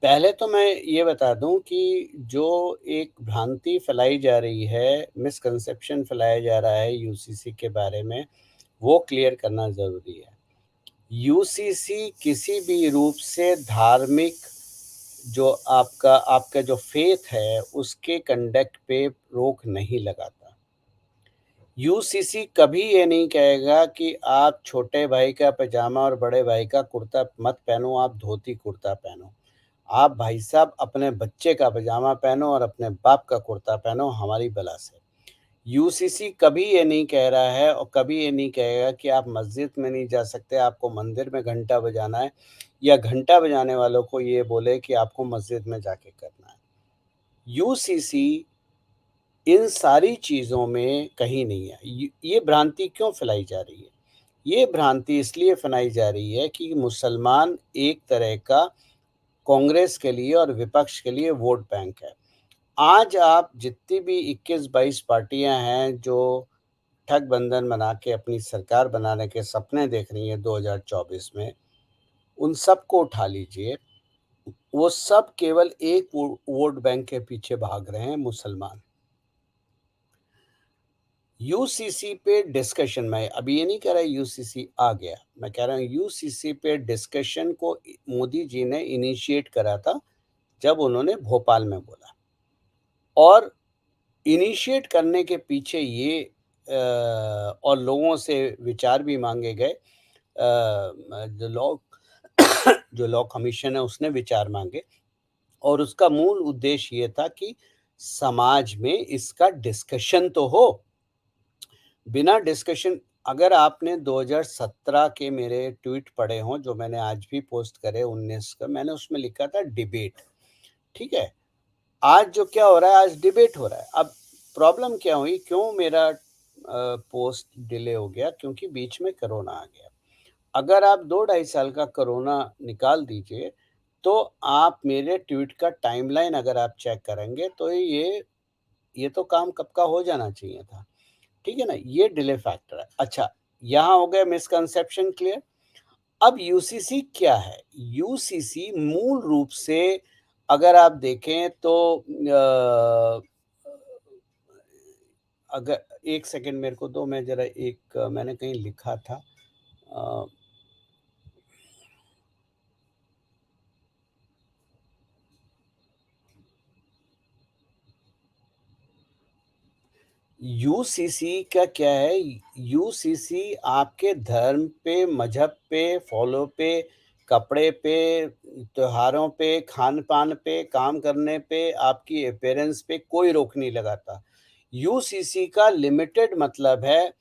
पहले तो मैं ये बता दूँ कि जो एक भ्रांति फैलाई जा रही है, मिसकंसेप्शन फैलाया जा रहा है यूसीसी के बारे में, वो क्लियर करना ज़रूरी है। यूसीसी किसी भी रूप से धार्मिक जो आपका जो फ़ेथ है, उसके कंडक्ट पे रोक नहीं लगाता। यूसीसी कभी ये नहीं कहेगा कि आप छोटे भाई का पैजामा और बड़े भाई का कुर्ता मत पहनो, आप धोती-कुर्ता पहनो। आप भाई साहब अपने बच्चे का पैजामा पहनो और अपने बाप का कुर्ता पहनो हमारी बला से। यूसीसी कभी ये नहीं कह रहा है और कभी ये नहीं कहेगा कि आप मस्जिद में नहीं जा सकते, आपको मंदिर में घंटा बजाना है या घंटा बजाने वालों को ये बोले कि आपको मस्जिद में जाके करना है। यूसीसी इन सारी चीज़ों में कहीं नहीं है। ये भ्रांति क्यों फैलाई जा रही है? ये भ्रांति इसलिए फैलाई जा रही है कि मुसलमान एक तरह का कांग्रेस के लिए और विपक्ष के लिए वोट बैंक है। आज आप जितनी भी 21-22 पार्टियाँ हैं जो ठगबंधन बना के अपनी सरकार बनाने के सपने देख रही हैं 2024 में, उन सबको उठा लीजिए, वो सब केवल एक वोट बैंक के पीछे भाग रहे हैं, मुसलमान। यूसीसी पे डिस्कशन मैं अभी ये नहीं कह रहा यूसीसी आ गया, मैं कह रहा हूँ यूसीसी पे डिस्कशन को मोदी जी ने इनिशिएट करा था, जब उन्होंने भोपाल में बोला और इनिशिएट करने के पीछे ये और लोगों से विचार भी माँगे गए जो लॉ जो लॉ कमीशन है उसने विचार माँगे और उसका मूल उद्देश्य ये था कि समाज में इसका डिस्कशन तो हो। बिना डिस्कशन अगर आपने 2017 के मेरे ट्वीट पढ़े हों, जो मैंने आज भी पोस्ट करे 19 का, मैंने उसमें लिखा था डिबेट, ठीक है? आज जो क्या हो रहा है, आज डिबेट हो रहा है। अब प्रॉब्लम क्या हुई, क्यों मेरा पोस्ट डिले हो गया? क्योंकि बीच में कोरोना आ गया। अगर आप 2 ढाई साल का कोरोना निकाल दीजिए, तो आप मेरे ट्वीट का टाइमलाइन अगर आप चेक करेंगे, तो ये तो काम कब का हो जाना चाहिए था। ठीक है ना? ये डिले फैक्टर है। अच्छा, यहाँ हो गया मिसकंसेप्शन क्लियर। अब यूसीसी क्या है? यूसीसी मूल रूप से अगर आप देखें तो अगर 1 सेकंड मेरे को दो, मैं ज़रा मैंने कहीं लिखा था। अ, यूसीसी का क्या है? यूसीसी आपके धर्म पे, मज़हब पे, फ़ॉलो पे, कपड़े पे, त्योहारों पे, खान-पान पे, काम करने पे, आपकी अपीयरेंस पे कोई रोक नहीं लगाता। यूसीसी का लिमिटेड मतलब है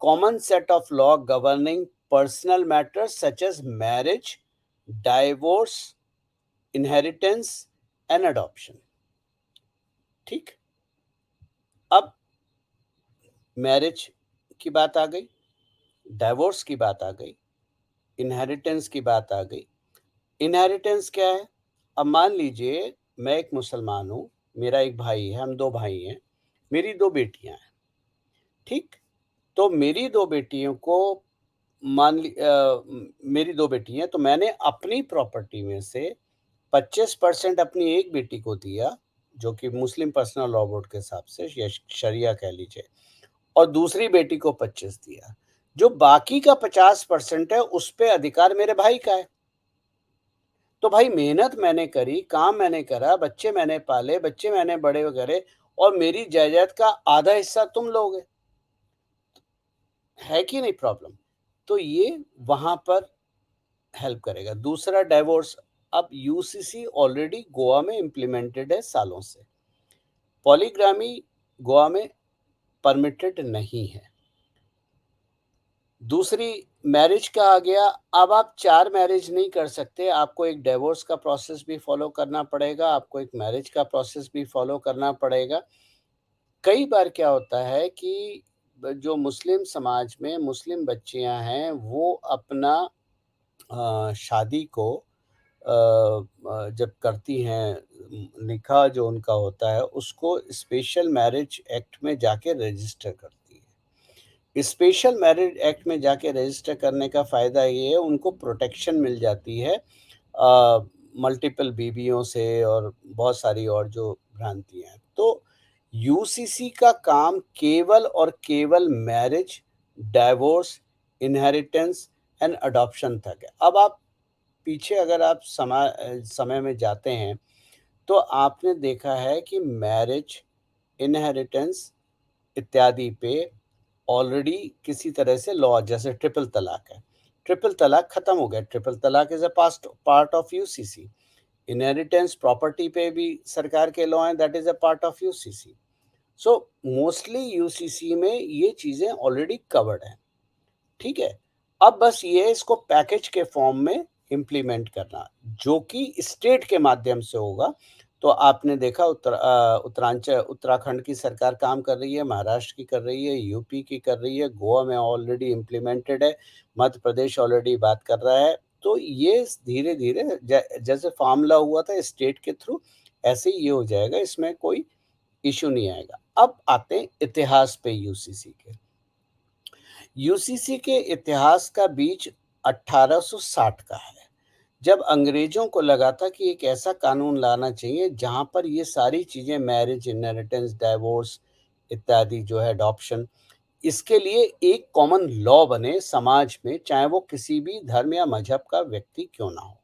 common set of law governing personal matters such as marriage, divorce, inheritance and adoption. ठीक? अब मैरिज की बात आ गई, डाइवोर्स की बात आ गई, इनहेरिटेंस की बात आ गई। इनहेरिटेंस क्या है? अब मान लीजिए मैं एक मुसलमान हूँ, मेरा एक भाई है, हम 2 भाई हैं, मेरी 2 बेटियाँ हैं, ठीक? तो मेरी 2 बेटियों को मेरी 2 बेटी हैं, तो मैंने अपनी प्रॉपर्टी में से 25% अपनी एक बेटी को दिया, जो कि मुस्लिम पर्सनल लॉ बोर्ड के हिसाब से या शरिया कह लीजिए, और दूसरी बेटी को 25 दिया। जो बाकी का 50% है, उस पे अधिकार मेरे भाई का है। तो भाई मेहनत मैंने करी, काम मैंने करा, बच्चे मैंने पाले, बच्चे मैंने बड़े करे और मेरी जायदाद का आधा हिस्सा तुम लोगे। है कि नहीं प्रॉब्लम? तो ये वहाँ पर हेल्प करेगा। दूसरा डाइवोर्स, अब यूसीसी ऑलरेडी गोवा में इम्प्लीमेंटेड है सालों से। पॉलीग्रामी गोवा में परमिटेड नहीं है। दूसरी, मैरिज का आ गया, अब आप 4 मैरिज नहीं कर सकते, आपको एक डिवोर्स का प्रोसेस भी फ़ॉलो करना पड़ेगा, आपको एक मैरिज का प्रोसेस भी फ़ॉलो करना पड़ेगा। कई बार क्या होता है कि जो मुस्लिम समाज में मुस्लिम बच्चियाँ हैं, वो अपना शादी को जब करती हैं, निकाह जो उनका होता है, उसको स्पेशल मैरिज एक्ट में जाके रजिस्टर करती हैं। स्पेशल मैरिज एक्ट में जाके रजिस्टर करने का फ़ायदा ये है, उनको प्रोटेक्शन मिल जाती है मल्टीपल बीवियों से और बहुत सारी और जो भ्रांतियाँ हैं। तो यूसीसी का काम केवल और केवल marriage, divorce, inheritance and adoption तक है। अब आप पीछे अगर आप समय में जाते हैं, तो आपने देखा है कि मैरिज, इनहेरिटेंस इत्यादि पे ऑलरेडी किसी तरह से लॉ, जैसे ट्रिपल तलाक है। ट्रिपल तलाक खत्म हो गया, ट्रिपल तलाक is a past part of UCC. Inheritance property पे भी सरकार के लॉ हैं, that is a part of UCC. So mostly UCC में ये चीज़ें ऑलरेडी कवर्ड हैं। ठीक है? अब बस ये है इसको पैकेज के फॉर्म में इम्प्लीमेंट करना, जो कि स्टेट के माध्यम से होगा। तो आपने देखा उत्तराखंड की सरकार काम कर रही है, महाराष्ट्र की कर रही है, यूपी की कर रही है, गोवा में ऑलरेडी इम्प्लीमेंटेड है, मध्य प्रदेश ऑलरेडी बात कर रहा है। तो ये धीरे-धीरे जैसे फार्मूला हुआ था स्टेट के थ्रू, ऐसे ही ये हो जाएगा, इसमें कोई इश्यू नहीं आएगा। अब आते हैं इतिहास पे यूसीसी के। यूसीसी के इतिहास का बीच 1860 का है, जब अंग्रेजों को लगा था कि एक ऐसा कानून लाना चाहिए जहां पर ये सारी चीजें, मैरिज, इनहेरिटेंस, डाइवोर्स इत्यादि जो है, अडॉप्शन, इसके लिए एक कॉमन लॉ बने समाज में, चाहे वो किसी भी धर्म या मजहब का व्यक्ति क्यों ना हो।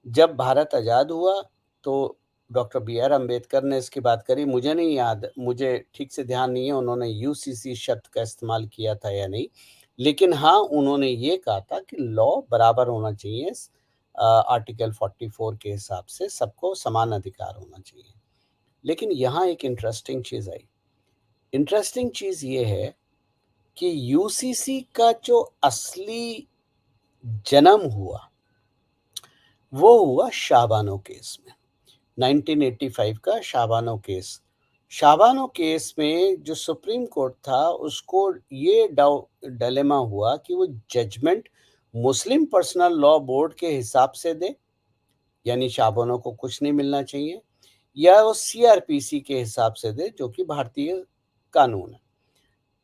जब भारत आज़ाद हुआ तो डॉक्टर बी आर अम्बेडकर ने इसकी बात करी। मुझे नहीं याद, मुझे ठीक से ध्यान नहीं है उन्होंने यूसीसी शब्द का इस्तेमाल किया था या नहीं, लेकिन हाँ, उन्होंने ये कहा था कि लॉ बराबर होना चाहिए। आर्टिकल 44 के हिसाब से सबको समान अधिकार होना चाहिए। लेकिन यहाँ एक इंटरेस्टिंग चीज़ आई। इंटरेस्टिंग चीज़ ये है कि यूसीसी का जो असली जन्म हुआ, वो हुआ शाबानो केस में। 1985 का शाबानो केस। शाबानो केस में जो सुप्रीम कोर्ट था, उसको ये डिलेमा हुआ कि वो जजमेंट मुस्लिम पर्सनल लॉ बोर्ड के हिसाब से दे, यानी शाबानो को कुछ नहीं मिलना चाहिए, या वो सीआरपीसी के हिसाब से दे, जो कि भारतीय कानून है।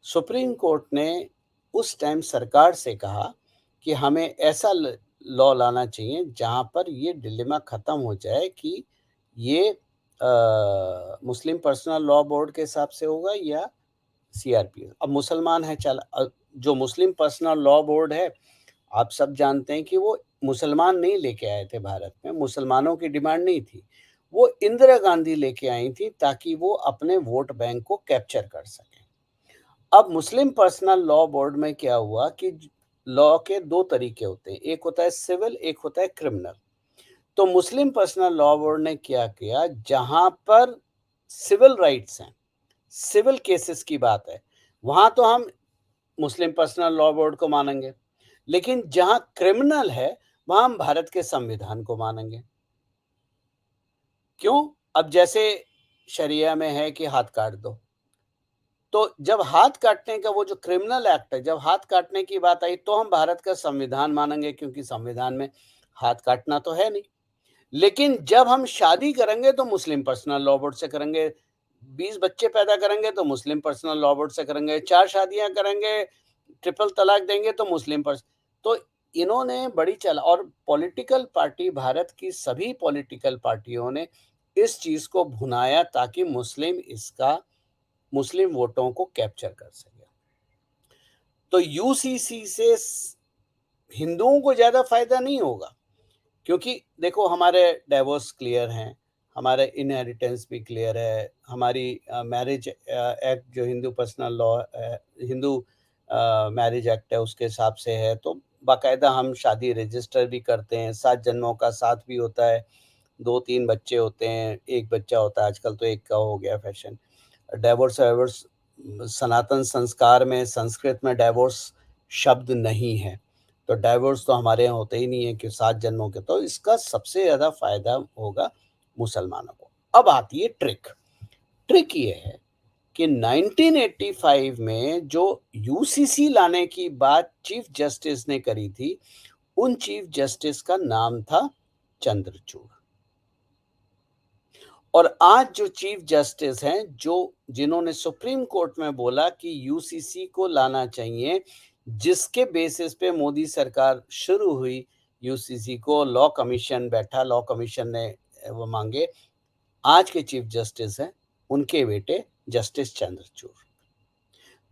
सुप्रीम कोर्ट ने उस टाइम सरकार से कहा कि हमें ऐसा लॉ लाना चाहिए जहां पर ये डिलेमा खत्म हो जाए कि ये मुस्लिम पर्सनल लॉ बोर्ड के हिसाब से होगा या सीआरपी। अब मुसलमान है, चल जो मुस्लिम पर्सनल लॉ बोर्ड है, आप सब जानते हैं कि वो मुसलमान नहीं लेके आए थे भारत में, मुसलमानों की डिमांड नहीं थी। वो इंदिरा गांधी लेके आई थी ताकि वो अपने वोट बैंक को कैप्चर कर सकें। अब मुस्लिम पर्सनल लॉ बोर्ड में क्या हुआ कि लॉ के 2 तरीके होते हैं, एक होता है सिविल, एक होता है क्रिमिनल। तो मुस्लिम पर्सनल लॉ बोर्ड ने क्या किया, जहां पर सिविल राइट्स हैं, सिविल केसेस की बात है, वहां तो हम मुस्लिम पर्सनल लॉ बोर्ड को मानेंगे, लेकिन जहां क्रिमिनल है, वहां हम भारत के संविधान को मानेंगे। क्यों? अब जैसे शरिया में है कि हाथ काट दो, तो जब हाथ काटने का वो जो क्रिमिनल एक्ट है, जब हाथ काटने की बात आई तो हम भारत का संविधान मानेंगे, क्योंकि संविधान में हाथ काटना तो है नहीं। लेकिन जब हम शादी करेंगे तो मुस्लिम पर्सनल लॉ बोर्ड से करेंगे, 20 बच्चे पैदा करेंगे तो मुस्लिम पर्सनल लॉ बोर्ड से करेंगे, 4 शादियां करेंगे, ट्रिपल तलाक देंगे तो मुस्लिम पर्स तो इन्होंने बड़ी चल, और पॉलिटिकल पार्टी, भारत की सभी पॉलिटिकल पार्टियों ने इस चीज को भुनाया ताकि मुस्लिम वोटों को कैप्चर कर सके। तो यूसीसी से हिंदुओं को ज्यादा फायदा नहीं होगा, क्योंकि देखो हमारे डाइवोर्स क्लियर हैं, हमारे इनहेरिटेंस भी क्लियर है, हमारी मैरिज एक्ट जो Hindu personal law Hindu marriage act है उसके हिसाब से है, तो बाकायदा हम शादी रजिस्टर भी करते हैं, 7 जन्मों का साथ भी होता है, 2-3 बच्चे होते हैं, 1 बच्चा होता है, आजकल तो 1 का हो गया फैशन। डाइवोर्स सनातन संस्कार में संस्कृत में डाइवोर्स शब्द नहीं है, तो डाइवोर्स तो हमारे यहाँ होते ही नहीं है कि 7 जन्मों के, तो इसका सबसे ज़्यादा फ़ायदा होगा मुसलमानों को। अब आती है ट्रिक, ट्रिक ये है कि 1985 में जो यूसीसी लाने की बात चीफ जस्टिस ने करी थी, उन चीफ जस्टिस का नाम था चंद्रचूड़। और आज जो चीफ जस्टिस हैं, जिन्होंने सुप्रीम कोर्ट में बोला कि यूसीसी को लाना चाहिए, जिसके बेसिस पे मोदी सरकार शुरू हुई, यूसीसी को लॉ कमीशन बैठा, लॉ कमीशन ने वो मांगे। आज के चीफ जस्टिस हैं उनके बेटे जस्टिस चंद्रचूड़।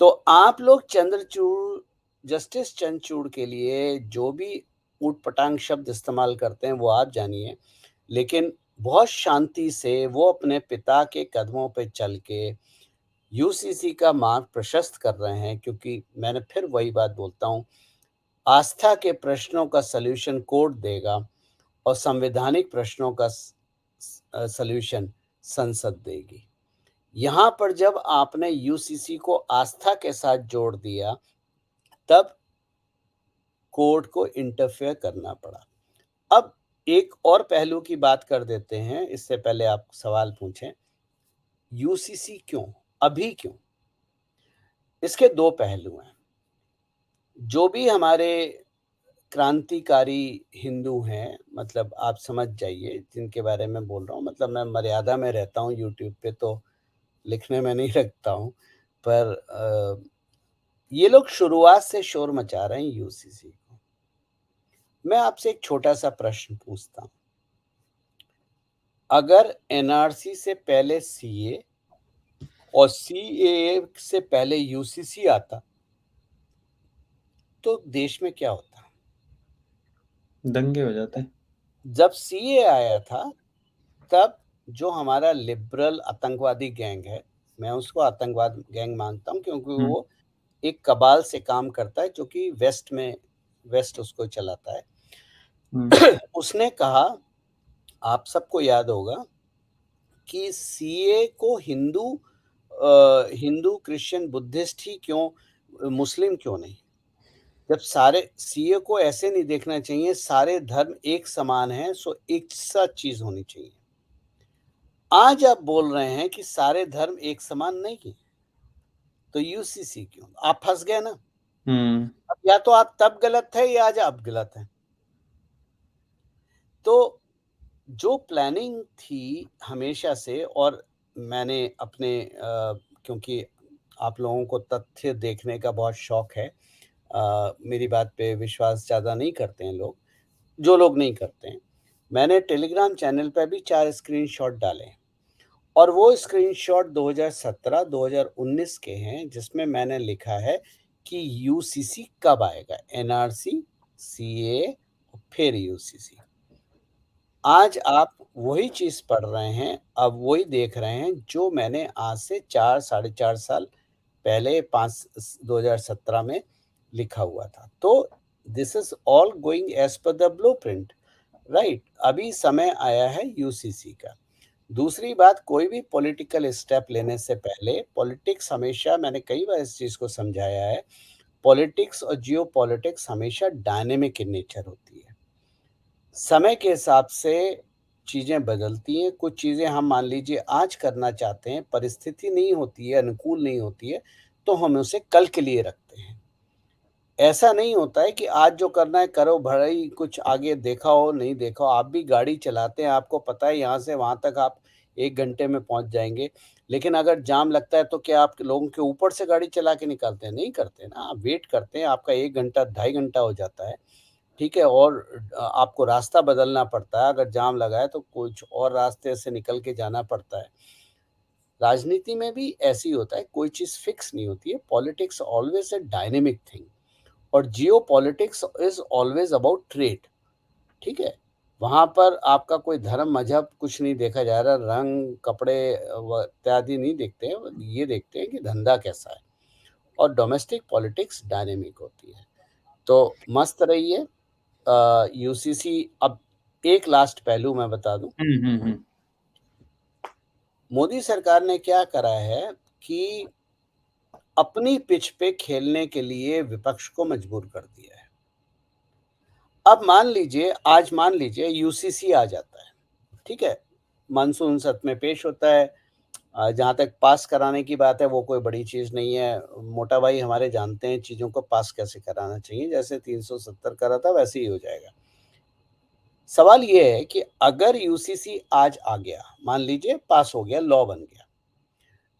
तो आप लोग जस्टिस चंद्रचूड़ के लिए जो भी ऊटपटांग शब्द इस्तेमाल करते हैं वो आप जानिए, लेकिन बहुत शांति से वो अपने पिता के कदमों पे चल के यूसीसी का मार्ग प्रशस्त कर रहे हैं, क्योंकि मैंने फिर वही बात बोलता हूँ, आस्था के प्रश्नों का सॉल्यूशन कोर्ट देगा और संवैधानिक प्रश्नों का सॉल्यूशन संसद देगी। यहाँ पर जब आपने यूसीसी को आस्था के साथ जोड़ दिया, तब कोर्ट को इंटरफेयर करना पड़ा। अब एक और पहलू की बात कर देते हैं, इससे पहले आप सवाल पूछें, यूसीसी क्यों? अभी क्यों? इसके 2 पहलू हैं। जो भी हमारे क्रांतिकारी हिंदू हैं, मतलब आप समझ जाइए जिनके बारे में बोल रहा हूँ, मतलब मैं मर्यादा में रहता हूँ, यूट्यूब पे तो लिखने में नहीं रखता हूँ, पर ये लोग शुरुआत से शोर मचा रहे हैं यूसीसी को। मैं आपसे एक छोटा-सा प्रश्न पूछता हूँ, अगर एनआरसी से पहले सीए और सीएए से पहले यूसीसी आता, तो देश में क्या होता? दंगे हो जाते हैं। जब सीए आया था, तब जो हमारा लिबरल आतंकवादी गैंग है, मैं उसको आतंकवाद गैंग मानता हूँ, क्योंकि हुँ, वो एक कबाल से काम करता है जो कि वेस्ट उसको चलाता है। हुँ, उसने कहा, आप सबको याद होगा कि सीए को हिंदू, क्रिश्चियन, बुद्धिस्ट ही क्यों, मुस्लिम क्यों नहीं? जब सारे सीए को ऐसे नहीं देखना चाहिए, सारे धर्म एक समान हैं, सो एक सा चीज़ होनी चाहिए। आज आप बोल रहे हैं कि सारे धर्म एक समान नहीं है, तो यूसीसी क्यों? आप फँस गए ना। हुँ, अब या तो आप तब गलत थे या आज आप गलत हैं। तो जो प्लानिंग थी हमेशा से, और मैंने अपने क्योंकि आप लोगों को तथ्य देखने का बहुत शौक है, मेरी बात पे विश्वास ज़्यादा नहीं करते हैं लोग, जो लोग नहीं करते हैं। मैंने टेलीग्राम चैनल पे भी 4 स्क्रीनशॉट डाले हैं, और वो स्क्रीनशॉट 2017, 2019 के हैं, जिसमें मैंने लिखा है कि यूसीसी कब आएगा, एनआरसी, सीएए और फिर यूसीसी। आज आप वही चीज़ पढ़ रहे हैं, अब वही देख रहे हैं जो मैंने आज से 4 साढ़े 4 साल पहले 2017 में लिखा हुआ था। तो this is all going as per the blueprint, right? अभी समय आया है यूसीसी का। दूसरी बात, कोई भी पॉलिटिकल स्टेप लेने से पहले पॉलिटिक्स हमेशा, मैंने कई बार इस चीज़ को समझाया है, पॉलिटिक्स और जियोपॉलिटिक्स हमेशा डायनामिक इन नेचर होती है। समय के हिसाब से चीज़ें बदलती हैं, कुछ चीज़ें हम मान लीजिए आज करना चाहते हैं, परिस्थिति नहीं होती है, अनुकूल नहीं होती है, तो हम उसे कल के लिए रखते हैं। ऐसा नहीं होता है कि आज जो करना है करो, भले ही कुछ आगे देखा हो, नहीं देखा हो, आप भी गाड़ी चलाते हैं, आपको पता है यहाँ से वहाँ तक आप 1 घंटे में पहुँच जाएँगे, लेकिन अगर जाम लगता है तो क्या आप लोगों के ऊपर से गाड़ी चला के निकालते हैं? नहीं करते ना, आप वेट करते हैं, आपका 1 घंटा, ढाई घंटा हो जाता है। ठीक है, और आपको रास्ता बदलना पड़ता है, अगर जाम लगा है तो कुछ और रास्ते से निकल के जाना पड़ता है। राजनीति में भी ऐसे ही होता है, कोई चीज़ फिक्स नहीं होती है, politics always a dynamic thing, और geopolitics is always about trade, ठीक है? वहाँ पर आपका कोई धर्म, मज़हब कुछ नहीं देखा जा रहा, रंग, कपड़े व इत्यादि नहीं देखते हैं, ये देखते हैं कि धंधा कैसा है और डोमेस्टिक पॉलिटिक्स डायनामिक होती है। तो मस्त रहिए। यूसीसी अब एक लास्ट पहलू मैं बता दूँ, मोदी सरकार ने क्या करा है कि अपनी पिच पे खेलने के लिए विपक्ष को मजबूर कर दिया है। अब मान लीजिए यूसीसी आ जाता है, ठीक है? मानसून सत्र में पेश होता है। जहाँ तक पास कराने की बात है वो कोई बड़ी चीज़ नहीं है। मोटा भाई हमारे जानते हैं चीज़ों को पास कैसे कराना चाहिए, जैसे 370 करा था वैसे ही हो जाएगा। सवाल ये है कि अगर यूसीसी आज आ गया, मान लीजिए पास हो गया, लॉ बन गया।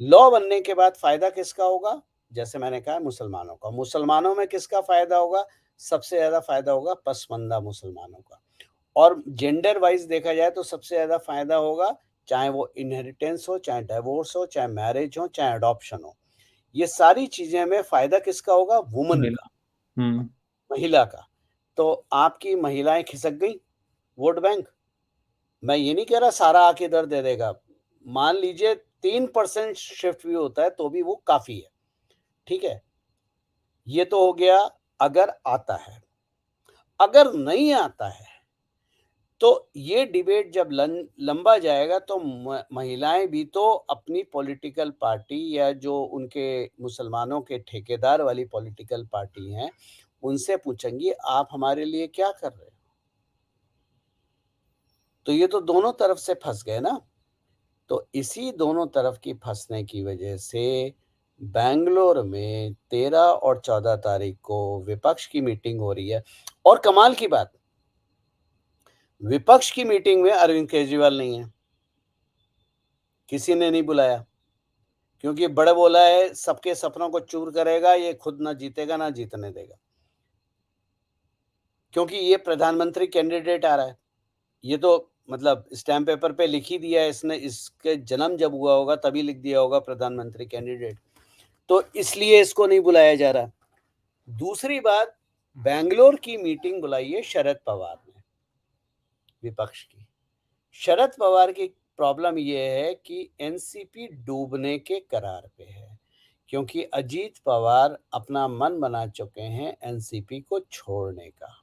लॉ बनने के बाद फ़ायदा किसका होगा? जैसे मैंने कहा मुसलमानों का। मुसलमानों में किसका फ़ायदा होगा? सबसे ज़्यादा फ़ायदा होगा पसमानदा मुसलमानों का। और जेंडर वाइज़ देखा जाए तो सबसे ज़्यादा फ़ायदा होगा, चाहे वो इनहेरिटेंस हो, चाहे डिवोर्स हो, चाहे मैरिज हो, चाहे एडॉप्शन हो। ये सारी चीज़ें में फ़ायदा किसका होगा? वुमन महिला। का, हुँ। महिला का। तो आपकी महिलाएँ खिसक गईं वोट बैंक। मैं ये नहीं कह रहा सारा आके इधर दे देगा। मान लीजिए 3% शिफ्ट भी होता है तो भी वो काफ़ी है, ठीक है? ये तो हो गया अगर आता है। अगर नहीं आता है, तो ये डिबेट जब लंबा जाएगा तो महिलाएं भी तो अपनी पॉलिटिकल पार्टी या जो उनके मुसलमानों के ठेकेदार वाली पॉलिटिकल पार्टी हैं, उनसे पूछेंगी आप हमारे लिए क्या कर रहे हो? तो ये तो दोनों तरफ से फंस गए ना। तो इसी दोनों तरफ की फंसने की वजह से बैंगलोर में 13 और 14 तारीख को विपक्ष की मीटिंग हो रही है। और कमाल की बात, विपक्ष की मीटिंग में अरविंद केजरीवाल नहीं है, किसी ने नहीं बुलाया, क्योंकि बड़ा बोला है सबके सपनों को चूर करेगा, ये खुद ना जीतेगा ना जीतने देगा, क्योंकि ये प्रधानमंत्री कैंडिडेट आ रहा है। ये तो मतलब स्टैम्प पेपर पे लिख ही दिया है इसने, इसके जन्म जब हुआ होगा तभी लिख दिया होगा प्रधानमंत्री कैंडिडेट, तो इसलिए इसको नहीं बुलाया जा रहा। दूसरी बात, बैंगलोर की मीटिंग बुलाई है शरद पवार ने, विपक्ष की। शरद पवार की प्रॉब्लम ये है कि एनसीपी डूबने के कगार पे है, क्योंकि अजीत पवार अपना मन बना चुके हैं एनसीपी को छोड़ने का।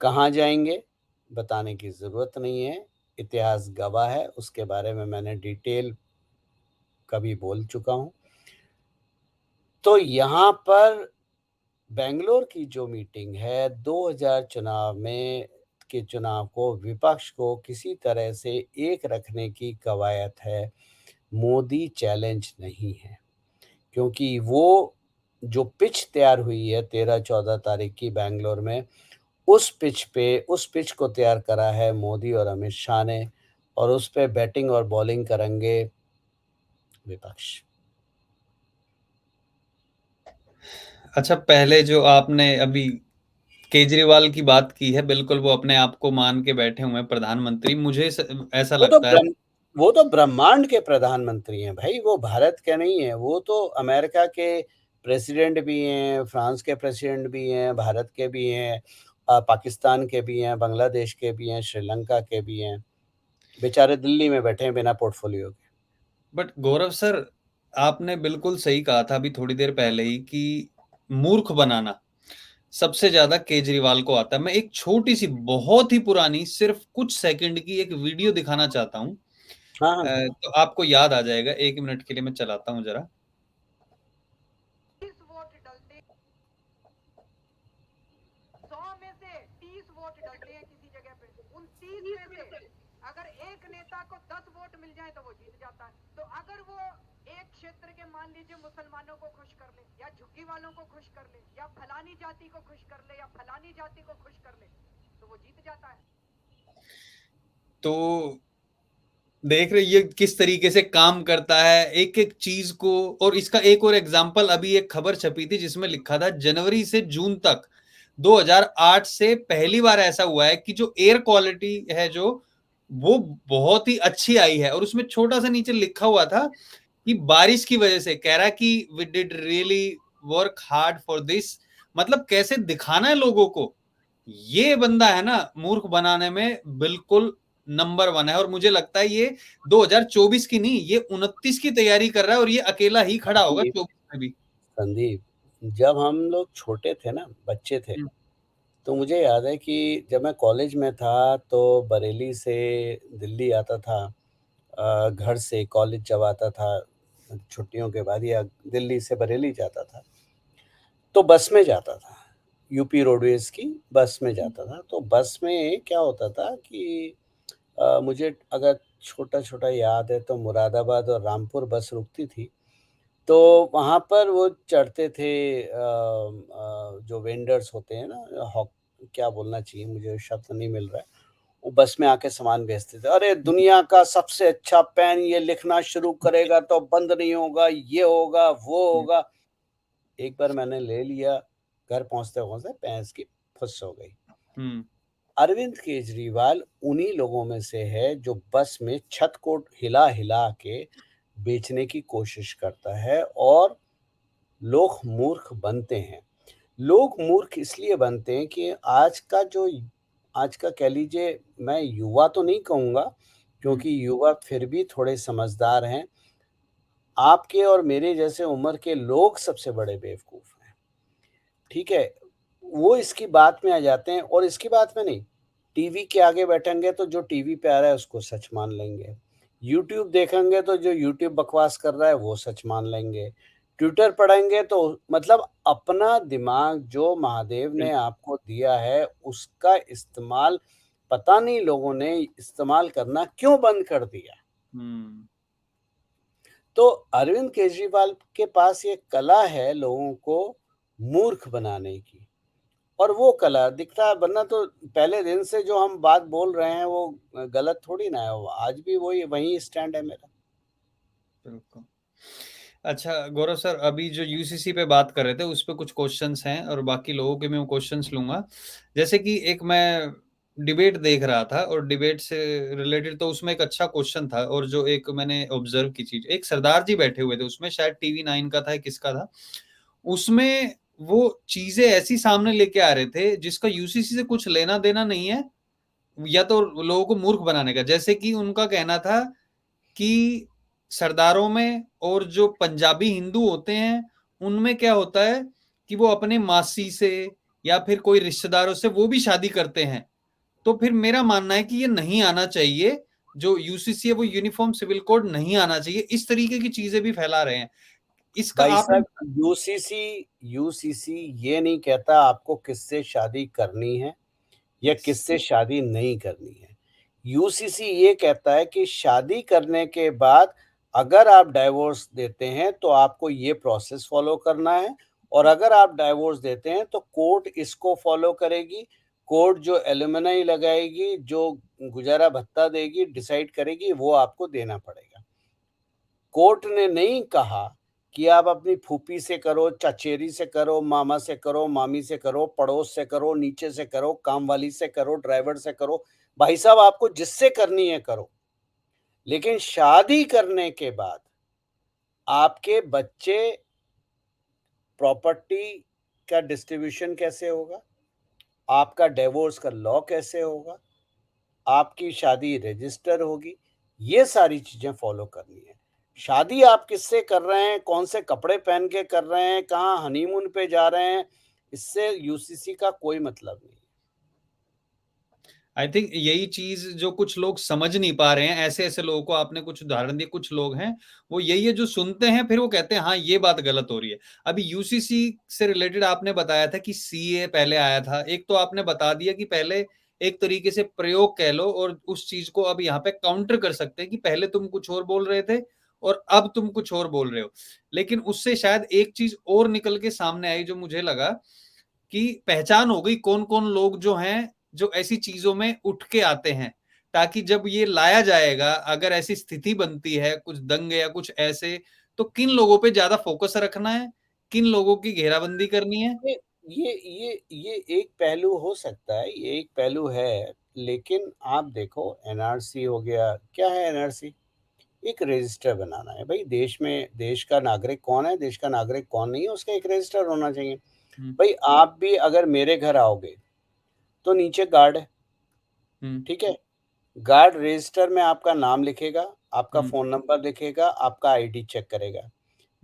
कहाँ जाएंगे बताने की ज़रूरत नहीं है, इतिहास गवाह है, उसके बारे में मैंने डिटेल कभी बोल चुका हूँ। तो यहाँ पर बैंगलोर की जो मीटिंग है 2000 चुनाव में के चुनाव को विपक्ष को किसी तरह से एक रखने की कवायद है, मोदी चैलेंज नहीं है। क्योंकि वो जो पिच तैयार हुई है 13-14 तारीख की बैंगलोर में, उस पिच को तैयार करा है मोदी और अमित शाह ने, और उस पे बैटिंग और बॉलिंग करेंगे विपक्ष। अच्छा, पहले जो आपने अभी केजरीवाल की बात की है, बिल्कुल वो अपने आप को मान के बैठे हुए हैं प्रधानमंत्री। मुझे ऐसा वो तो लगता है। ब्रह्म वो तो ब्रह्मांड के प्रधानमंत्री हैं भाई, वो भारत के नहीं हैं, वो तो अमेरिका के प्रेसिडेंट भी हैं, फ्रांस के प्रेसिडेंट भी हैं, भारत के भी हैं, पाकिस्तान के भी हैं, बांग्लादेश के भी हैं, श्रीलंका के भी हैं। बेचारे दिल्ली में बैठे हैं बिना पोर्टफोलियो के। बट गौरव सर, आपने बिल्कुल सही कहा था अभी थोड़ी देर पहले ही कि मूर्ख बनाना सबसे ज्यादा केजरीवाल को आता है। मैं एक छोटी सी, बहुत ही पुरानी, सिर्फ कुछ सेकंड की एक वीडियो दिखाना चाहता हूँ। हाँ, हाँ, दिखाओ। तो आपको याद आ जाएगा। 1 मिनट के लिए मैं चलाता हूँ जरा। 30 वोट डलते, 100 में से 30 वोट डलते हैं किसी जगह पे। उन 30 में से अगर एक नेता को 10 वोट मिल जाए तो वो जीत जाता है। तो अगर वो एक क्षेत्र के मान लीजिए मुसलमानों को खुश कर ले, या झुग्गी वालों को खुश कर ले, या फलानी जाति को खुश कर ले, या फलानी जाति को खुश कर ले, तो वो जीत जाता है। तो देख रहे ये किस तरीके से काम करता है एक एक चीज को। और इसका एक और एग्जांपल, अभी एक खबर छपी थी जिसमें लिखा था जनवरी से जून तक 2008 से पहली बार ऐसा हुआ है कि जो एयर क्वालिटी है जो वो बहुत ही अच्छी आई है। और उसमें छोटा सा नीचे लिखा हुआ था कि बारिश की वजह से, कह रहा कि we did really work hard for this. मतलब कैसे दिखाना है लोगों को ये बंदा है ना मूर्ख बनाने में बिल्कुल नंबर 1 है। और मुझे लगता है ये 2024 की नहीं, ये 29 की तैयारी कर रहा है और ये अकेला ही खड़ा होगा संदीप 24 में भी। संदीप, जब हम लोग छोटे थे ना, बच्चे थे, हुँ, तो मुझे याद है कि जब मैं कॉलेज में था तो बरेली से दिल्ली आता था। घर से कॉलेज जब आता था छुट्टियों के बाद, या दिल्ली से बरेली जाता था, तो बस में जाता था। यूपी रोडवेज़ की बस में जाता था। तो बस में क्या होता था कि मुझे अगर छोटा-छोटा याद है तो मुरादाबाद और रामपुर बस रुकती थी। तो वहाँ पर वो चढ़ते थे, जो वेंडर्स होते हैं ना, हॉक क्या बोलना चाहिए, मुझे शब्द नहीं मिल रहा है। वो बस में आके सामान बेचते थे। अरे! हुँ, दुनिया का सबसे अच्छा पेन, ये लिखना शुरू करेगा तो बंद नहीं होगा, ये होगा, वो हुँ, होगा। एक बार मैंने ले लिया, घर पहुँचते-पहुँचते भैंस की फुस हो गई। हुँ, अरविंद केजरीवाल उन्हीं लोगों में से है जो बस में छत को हिला-हिला के बेचने की कोशिश करता है, और लोग मूर्ख बनते हैं। लोग मूर्ख इसलिए बनते हैं कि आज का कह लीजिए, मैं युवा तो नहीं कहूँगा, हुँ, क्योंकि युवा फिर भी थोड़े समझदार हैं। आपके और मेरे जैसे उम्र के लोग सबसे बड़े बेवकूफ़ हैं। ठीक है? वो इसकी बात में आ जाते हैं, और इसकी बात में नहीं, टीवी के आगे बैठेंगे तो जो टीवी पे आ रहा है उसको सच मान लेंगे। यूट्यूब देखेंगे तो जो यूट्यूब बकवास कर रहा है वो सच मान लेंगे। ट्विटर पढ़ेंगे तो मतलब अपना दिमाग जो महादेव ने बिल्कुल। आपको दिया है उसका इस्तेमाल पता नहीं लोगों ने इस्तेमाल करना क्यों बंद कर दिया। हुँ, तो अरविंद केजरीवाल के पास ये कला है लोगों को मूर्ख बनाने की। और वो कला दिखता है, वरना तो पहले दिन से जो हम बात बोल रहे हैं वो गलत थोड़ी ना है, वो आज भी वही स्टैंड है मेरा। बिल्कुल। अच्छा गौरव सर, अभी जो यूसीसी पे बात कर रहे थे उस पे कुछ क्वेश्चंस हैं और बाकी लोगों के मैं क्वेश्चंस लूँगा। जैसे कि एक मैं डिबेट देख रहा था और डिबेट से रिलेटेड तो उसमें एक अच्छा क्वेश्चन था और जो एक मैंने ऑब्ज़र्व की चीज़, एक सरदार जी बैठे हुए थे उसमें, शायद टीवी 9 का था या किसका था। उसमें वो चीज़ें ऐसी सामने लेके आ रहे थे जिसका यूसीसी से कुछ लेना-देना नहीं है, या तो लोगों को मूर्ख बनाने का। जैसे कि उनका कहना था कि सरदारों में और जो पंजाबी हिंदू होते हैं, उनमें क्या होता है कि वो अपने मासी से या फिर कोई रिश्तेदारों से वो भी शादी करते हैं। तो फिर मेरा मानना है कि ये नहीं आना चाहिए, जो यूसीसी है वो यूनिफ़ॉर्म सिविल कोड नहीं आना चाहिए। इस तरीके की चीज़ें भी फैला रहे हैं। इसका भाई आपने साहब, यूसीसी यूसीसी ये नहीं कहता आपको किससे शादी करनी है या यस। किससे शादी नहीं करनी है। यूसीसी ये कहता है कि शादी करने के बाद अगर आप डाइवोर्स देते हैं तो आपको ये प्रोसेस फ़ॉलो करना है, और अगर आप डाइवोर्स देते हैं तो कोर्ट इसको फ़ॉलो करेगी। कोर्ट जो एलिमनी लगाएगी, जो गुजारा भत्ता देगी, डिसाइड करेगी, वो आपको देना पड़ेगा। कोर्ट ने नहीं कहा कि आप अपनी फूफी से करो, चचेरी से करो, मामा से करो, मामी से करो, पड़ोस से करो, नीचे से करो, कामवाली से करो, ड्राइवर से करो। भाई साहब, आपको जिससे करनी है करो। लेकिन शादी करने के बाद आपके बच्चे, प्रॉपर्टी का डिस्ट्रीब्यूशन कैसे होगा? आपका डिवोर्स का लॉ कैसे होगा? आपकी शादी रजिस्टर होगी, ये सारी चीज़ें फ़ॉलो करनी है। शादी आप किससे कर रहे हैं, कौन से कपड़े पहन के कर रहे हैं, कहाँ हनीमून पे जा रहे हैं, इससे यूसीसी का कोई मतलब नहीं है। आई थिंक यही चीज़ जो कुछ लोग समझ नहीं पा रहे हैं, ऐसे-ऐसे लोगों को आपने कुछ उदाहरण दिए, कुछ लोग हैं, वो यही है जो सुनते हैं, फिर वो कहते हैं हाँ, ये बात गलत हो रही है। अभी यूसीसी से रिलेटेड आपने बताया था कि सीए पहले आया था, एक तो आपने बता दिया कि पहले एक तरीके से प्रयोग कह लो और उस चीज़ को अब यहाँ पे काउंटर कर सकते हैं कि पहले तुम कुछ और बोल रहे थे और अब तुम कुछ और बोल रहे हो। लेकिन उससे शायद एक चीज़ और निकल के सामने आई जो मुझे लगा कि पहचान हो गई कौन-कौन लोग जो हैं, जो ऐसी चीज़ों में उठ के आते हैं, ताकि जब ये लाया जाएगा, अगर ऐसी स्थिति बनती है, कुछ दंगे या कुछ ऐसे, तो किन लोगों पे ज़्यादा फ़ोकस रखना है, किन लोगों की घेराबंदी करनी है। ये ये एक पहलू हो सकता है, ये एक पहलू है, लेकिन आप देखो एनआरसी हो गया, क्या है एनआरसी? एक रजिस्टर बनाना है। भई देश में देश का नागरिक कौन है, देश का नागरिक कौन नहीं है, उसका एक रजिस्टर होना चाहिए। हुँ, भई आप भी अगर मेरे घर आओगे तो नीचे गार्ड है, ठीक है? गार्ड रजिस्टर में आपका नाम लिखेगा, आपका फ़ोन नंबर लिखेगा, आपका आईडी चेक करेगा।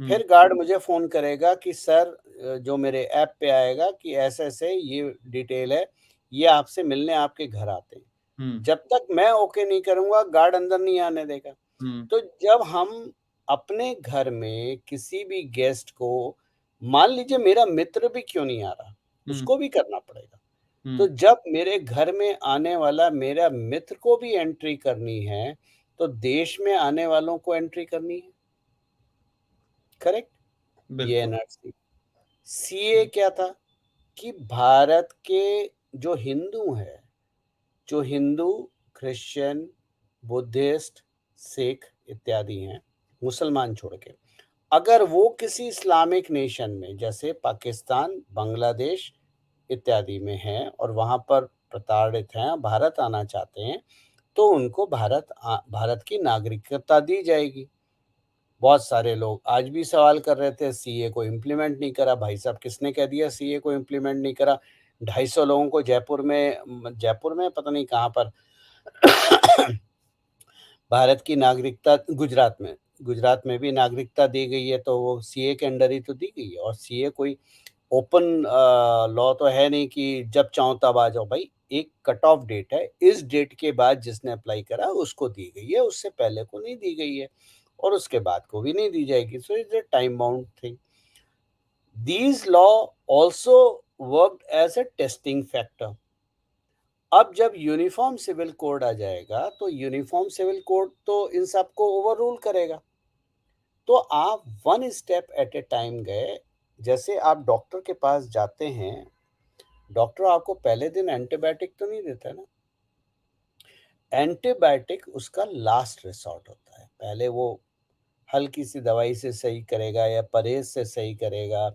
फिर गार्ड मुझे फ़ोन करेगा कि सर जो मेरे ऐप पे आएगा कि ऐसे-ऐसे ये डिटेल है, ये आपसे मिलने आपके घर आते हैं। जब तक मैं ओके नहीं करूँगा, गार्ड अंदर नहीं आने देगा। तो जब हम अपने घर में किसी भी गेस्ट को, मान लीजिए मेरा मित्र भी क्यों नहीं आ रहा, उसको भी करना पड़ेगा। तो जब मेरे घर में आने वाला मेरा मित्र को भी एंट्री करनी है, तो देश में आने वालों को एंट्री करनी है, करेक्ट? ये बिल्कुल। एनआरसी। सीए क्या था कि भारत के जो हिंदू हैं, जो हिंदू, क्रिश्चियन, बुद्धिस्ट, सिख इत्यादि हैं, मुसलमान छोड़ के, अगर वो किसी इस्लामिक नेशन में जैसे पाकिस्तान, बांग्लादेश इत्यादि में हैं और वहाँ पर प्रताड़ित हैं, भारत आना चाहते हैं, तो उनको भारत की नागरिकता दी जाएगी। बहुत सारे लोग आज भी सवाल कर रहे थे सीए को इम्प्लीमेंट नहीं करा। भाई साहब किसने कह दिया सीए को इम्प्लीमेंट नहीं करा? 250 लोगों को जयपुर में पता नहीं कहाँ पर भारत की नागरिकता गुजरात में भी नागरिकता दी गई है, तो वो सीए के अंडर ही तो दी गई है। और सीए कोई ओपन लॉ तो है नहीं कि जब चाहो तब आ जाओ। भाई एक कट ऑफ डेट है, इस डेट के बाद जिसने अप्लाई करा उसको दी गई है, उससे पहले को नहीं दी गई है और उसके बाद को भी नहीं दी जाएगी। So it's a time bound thing. These law also worked as a testing factor. अब जब यूनिफॉर्म सिविल कोड आ जाएगा तो यूनिफॉर्म सिविल कोड तो इन सबको ओवररूल करेगा। तो आप one step at A time गए। जैसे आप डॉक्टर के पास जाते हैं, डॉक्टर आपको पहले दिन एंटीबायोटिक तो नहीं देता है ना। एंटीबायोटिक उसका लास्ट रिसॉर्ट होता है। पहले वो हल्की सी दवाई से सही करेगा या परहेज से सही करेगा,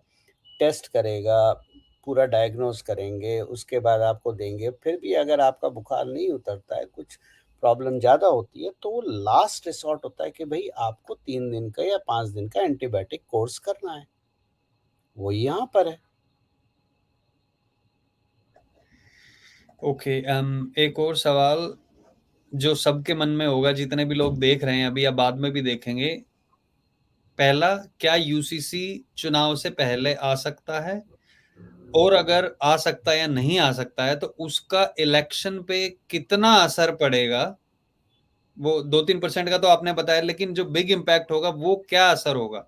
टेस्ट करेगा, पूरा डायग्नोस करेंगे, उसके बाद आपको देंगे। फिर भी अगर आपका बुखार नहीं उतरता है, कुछ प्रॉब्लम ज़्यादा होती है, तो वो लास्ट रिसॉर्ट होता है कि भाई आपको 3 दिन का या 5 दिन का एंटीबायोटिक कोर्स करना है। वो यहाँ पर है। ओके, एक और सवाल जो सबके मन में होगा, जितने भी लोग देख रहे हैं अभी या बाद में भी देखेंगे। पहला, क्या यूसीसी चुनाव से पहले आ सकता है? और अगर आ सकता है या नहीं आ सकता है, तो उसका इलेक्शन पे कितना असर पड़ेगा? वो 2-3% का तो आपने बताया, लेकिन जो बिग इम्पैक्ट होगा वो क्या असर होगा?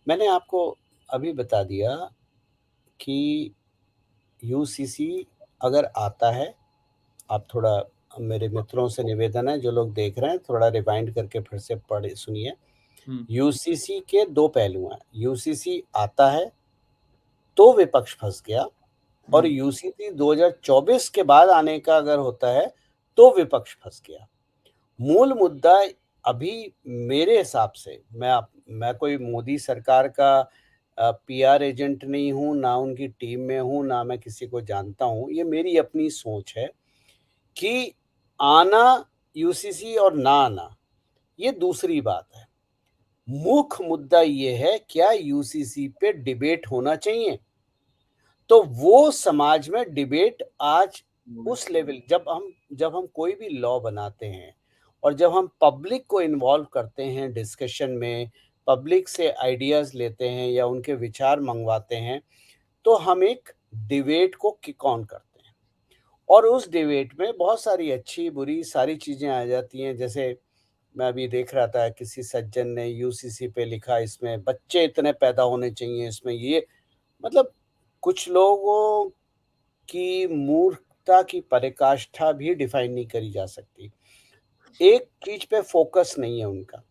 मैंने आपको अभी बता दिया कि यूसीसी अगर आता है, आप थोड़ा, मेरे मित्रों से निवेदन है जो लोग देख रहे हैं, थोड़ा रिवाइंड करके फिर से पढ़े सुनिए। यूसीसी के 2 पहलू हैं। यूसीसी आता है तो विपक्ष फँस गया और यूसीसी 2024 के बाद आने का अगर होता है तो विपक्ष फँस गया। मूल मुद्दा अभी मेरे हिसाब से, मैं कोई मोदी सरकार का पीआर एजेंट नहीं हूँ, ना उनकी टीम में हूँ, ना मैं किसी को जानता हूँ। ये मेरी अपनी सोच है कि आना यूसीसी और ना आना, ये दूसरी बात है। मुख्य मुद्दा ये है, क्या यूसीसी पे डिबेट होना चाहिए? तो वो समाज में डिबेट आज उस लेवल, जब हम कोई भी लॉ बनाते हैं और जब हम पब्लिक को इन्वॉल्व करते हैं डिस्कशन में, पब्लिक से आइडियाज़ लेते हैं या उनके विचार मंगवाते हैं, तो हम एक डिबेट को किक ऑन करते हैं। और उस डिबेट में बहुत सारी अच्छी-बुरी सारी चीज़ें आ जाती हैं। जैसे मैं अभी देख रहा था, किसी सज्जन ने यूसीसी पे लिखा, इसमें बच्चे इतने पैदा होने चाहिए, इसमें ये, मतलब कुछ लोगों की मूर्खता की पराकाष्ठा भी डिफाइन नहीं करी जा सकती। एक चीज़ पे फ़ोकस नहीं है उनका।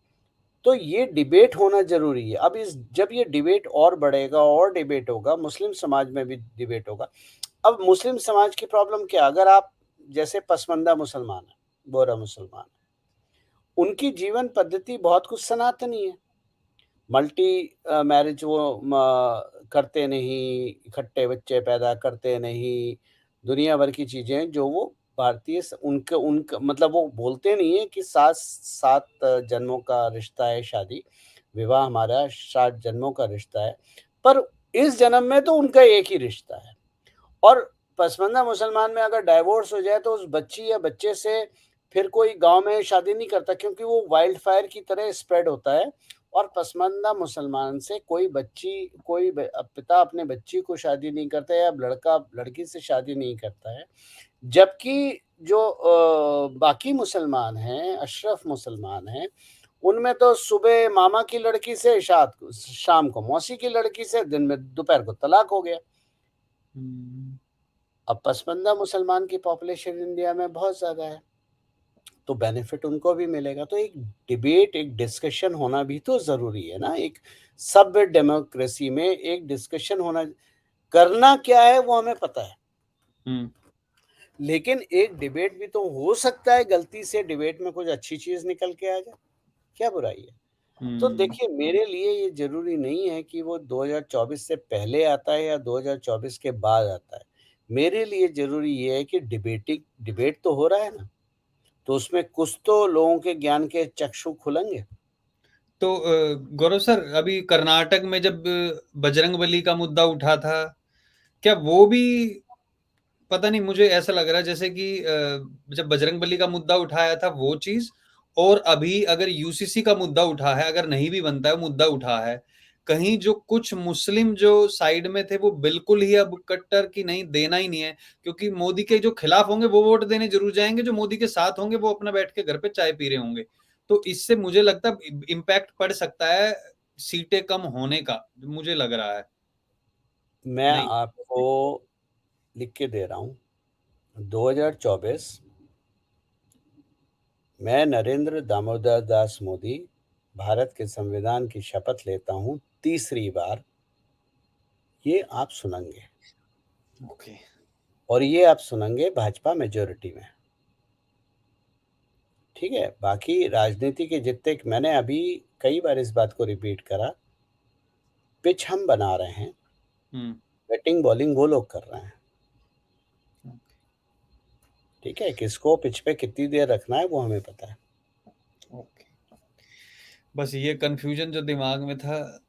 तो ये डिबेट होना ज़रूरी है। अब इस जब ये डिबेट और बढ़ेगा और डिबेट होगा, मुस्लिम समाज में भी डिबेट होगा। अब मुस्लिम समाज की प्रॉब्लम क्या है? अगर आप जैसे पसमानदा मुसलमान हैं, बोहरा मुसलमान हैं, उनकी जीवन पद्धति बहुत कुछ सनातनी है। मल्टी मैरिज वो करते नहीं, इकट्ठे बच्चे पैदा करते नहीं, दुनिया भर की चीज़ें जो वो भारतीय स उनके उनका मतलब वो बोलते नहीं है कि 7 जन्मों का रिश्ता है शादी, विवाह हमारा 7 जन्मों का रिश्ता है, पर इस जन्म में तो उनका एक ही रिश्ता है। और पसमानदा मुसलमान में अगर डाइवोर्स हो जाए तो उस बच्ची या बच्चे से फिर कोई गाँव में शादी नहीं करता, क्योंकि वो वाइल्ड फायर की तरह स्प्रेड होता है। और पसमानदा मुसलमान से कोई पिता अपने बच्ची को शादी नहीं करता या लड़का लड़की से शादी नहीं करता है। जबकि जो बाकी मुसलमान हैं, अशरफ मुसलमान हैं, उनमें तो सुबह मामा की लड़की से शाम को मौसी की लड़की से, दिन में दोपहर को तलाक हो गया। अब पसमानदा मुसलमान की पॉपुलेशन इंडिया में बहुत ज़्यादा है, तो बेनिफिट उनको भी मिलेगा। तो एक डिबेट, एक डिस्कशन होना भी तो ज़रूरी है ना। एक सभ्य डेमोक्रेसी में एक डिस्कशन होना, करना क्या है वो हमें पता है, लेकिन एक डिबेट भी तो हो सकता है, गलती से डिबेट में कुछ अच्छी चीज़ निकल के आ जाए, क्या बुराई है? तो देखिए, मेरे लिए ये ज़रूरी नहीं है कि वो 2024 से पहले आता है या 2024 के बाद आता है। मेरे लिए ज़रूरी ये है कि डिबेट तो हो रहा है ना, तो उसमें कुछ तो लोगों के ज्ञान के चक्षु खुलेंगे। तो गौरव सर, अभी कर्नाटक में जब बजरंगबली का मुद्दा उठा था, क्या वो भी, पता नहीं, मुझे ऐसा लग रहा है जैसे कि जब बजरंगबली का मुद्दा उठाया था वो चीज, और अभी अगर यूसीसी का मुद्दा उठा है, अगर नहीं भी बनता है मुद्दा उठा है, कहीं जो कुछ मुस्लिम जो साइड में थे वो बिल्कुल ही अब कट्टर की नहीं, देना ही नहीं है, क्योंकि मोदी के जो खिलाफ होंगे वो वोट देने जरूर जाएंगे, जो मोदी के साथ होंगे वो अपना बैठ के घर पे चाय पी रहे होंगे। तो इससे मुझे लगता है इम्पैक्ट पड़ सकता है सीटें कम होने का, मुझे लग रहा है। मैं नहीं। आपको लिख के दे रहा हूँ, 2024 मैं नरेंद्र दामोदर दास मोदी भारत के संविधान की शपथ लेता हूँ तीसरी बार, ये आप सुनेंगे। ओके। और ये आप सुनेंगे भाजपा मेजॉरिटी में, ठीक है। बाकी राजनीति के जितने, मैंने अभी कई बार इस बात को रिपीट करा, पिच हम बना रहे हैं, बैटिंग बॉलिंग वो लोग कर रहे हैं, ठीक है। किसको पिच पे कितनी देर रखना है वो हमें पता है। ओके। बस ये कंफ्यूजन जो दिमाग में था।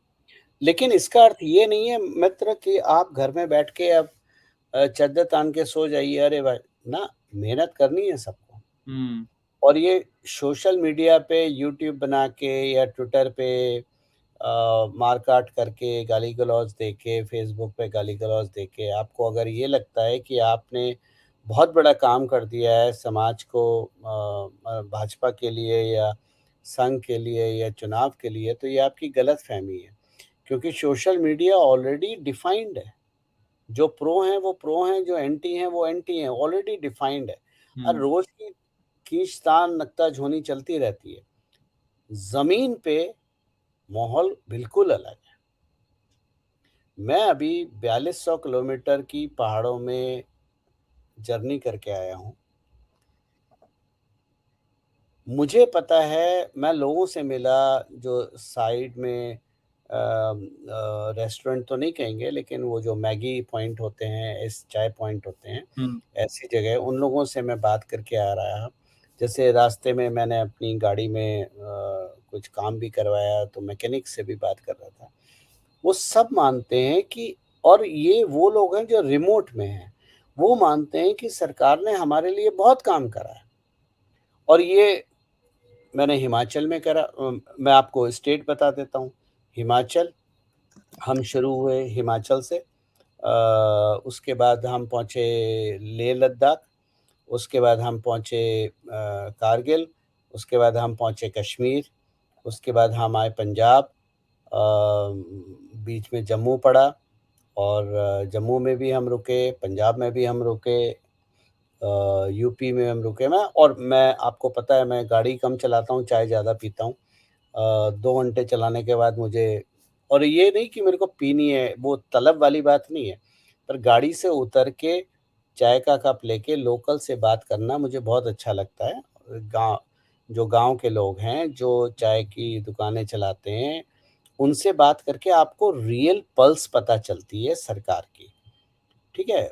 लेकिन इसका अर्थ ये नहीं है मित्र कि आप घर में बैठ के अब चद्दर तान के सो जाइए, अरे भाई ना, मेहनत करनी है सबको। और ये सोशल मीडिया पे यूट्यूब बना के या ट्विटर पे मार काट करके, गाली गलौज दे के, फेसबुक पे गाली गलौज दे के, आपको अगर ये लगता है कि आपने बहुत बड़ा काम कर दिया है समाज को, भाजपा के लिए या संघ के लिए या चुनाव के लिए, तो ये आपकी गलतफ़हमी है। क्योंकि सोशल मीडिया ऑलरेडी डिफाइंड है। जो प्रो हैं वो प्रो हैं, जो एंटी हैं वो एंटी हैं, ऑलरेडी डिफाइंड है। और रोज़ की खींचतान नुक्ताझोनी चलती रहती है। ज़मीन पे माहौल बिल्कुल अलग है। मैं अभी 4200 किलोमीटर की पहाड़ों में जर्नी करके आया हूँ। मुझे पता है, मैं लोगों से मिला जो साइड में रेस्टोरेंट तो नहीं कहेंगे, लेकिन वो जो मैगी पॉइंट होते हैं, ऐसे चाय पॉइंट होते हैं, ऐसी जगह उन लोगों से मैं बात करके आ रहा। जैसे रास्ते में मैंने अपनी गाड़ी में कुछ काम भी करवाया, तो मैकेनिक से भी बात कर रहा था। वो सब मानते हैं कि, और ये वो लोग हैं जो रिमोट में हैं, वो मानते हैं कि सरकार ने हमारे लिए बहुत काम करा है। और ये मैंने हिमाचल में करा। मैं आपको स्टेट बता देता हूँ, हिमाचल, हम शुरू हुए हिमाचल से, उसके बाद हम पहुँचे लेह लद्दाख, उसके बाद हम पहुँचे कारगिल, उसके बाद हम पहुँचे कश्मीर, उसके बाद हम आए पंजाब, बीच में जम्मू पड़ा, और जम्मू में भी हम रुके, पंजाब में भी हम रुके, यूपी में हम रुके। मैं आपको पता है मैं गाड़ी कम चलाता हूँ, चाय ज़्यादा पीता हूँ। 2 घंटे चलाने के बाद मुझे, और ये नहीं कि मेरे को पीनी है, वो तलब वाली बात नहीं है, पर गाड़ी से उतर के चाय का कप लेके लोकल से बात करना मुझे बहुत अच्छा लगता है। जो गाँव के लोग हैं, जो चाय की दुकानें चलाते हैं, उनसे बात करके आपको रियल पल्स पता चलती है सरकार की, ठीक है?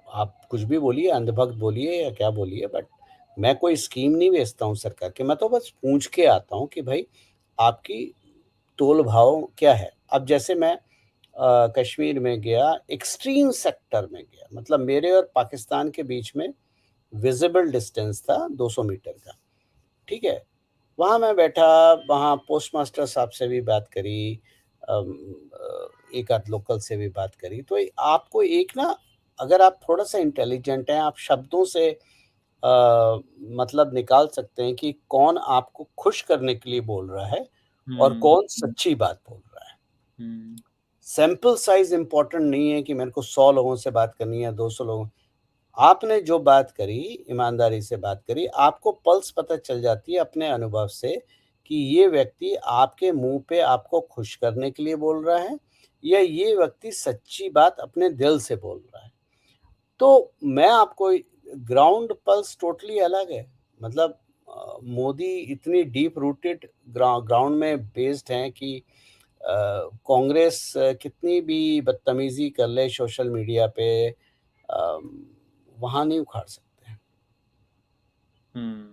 आप कुछ भी बोलिए, अंधभक्त बोलिए या क्या बोलिए, बट मैं कोई स्कीम नहीं बेचता हूँ सरकार की, मैं तो बस पूछ के आता हूँ कि भाई आपकी तोल भाव क्या है? अब जैसे मैं कश्मीर में गया, एक्सट्रीम सेक्टर में गया, मतलब मेरे और पाकिस्तान के बीच में विजिबल डिस्टेंस था 200 मीटर का, ठीक है? वहाँ मैं बैठा, वहाँ पोस्टमास्टर साहब से भी बात करी, एक आध लोकल से भी बात करी। तो आपको एक ना, अगर आप थोड़ा-सा इंटेलिजेंट हैं, आप शब्दों से मतलब निकाल सकते हैं कि कौन आपको खुश करने के लिए बोल रहा है और कौन सच्ची बात बोल रहा है। हुँ। सैंपल साइज़ इम्पोर्टेंट नहीं है कि मेरे को 100 लोगों से बात करनी है, 200 लोगों। आपने जो बात करी, ईमानदारी से बात करी, आपको पल्स पता चल जाती है अपने अनुभव से कि ये व्यक्ति आपके मुँह पे आपको खुश करने के लिए बोल रहा है या ये व्यक्ति सच्ची बात अपने दिल से बोल रहा है। तो मैं आपको, ग्राउंड पल्स टोटली अलग है। मतलब मोदी इतनी डीप रूटेड ग्राउंड में बेस्ड हैं कि कांग्रेस कितनी भी बदतमीज़ी कर ले सोशल मीडिया पे, वहाँ नहीं उखाड़ सकते हैं। हुँ।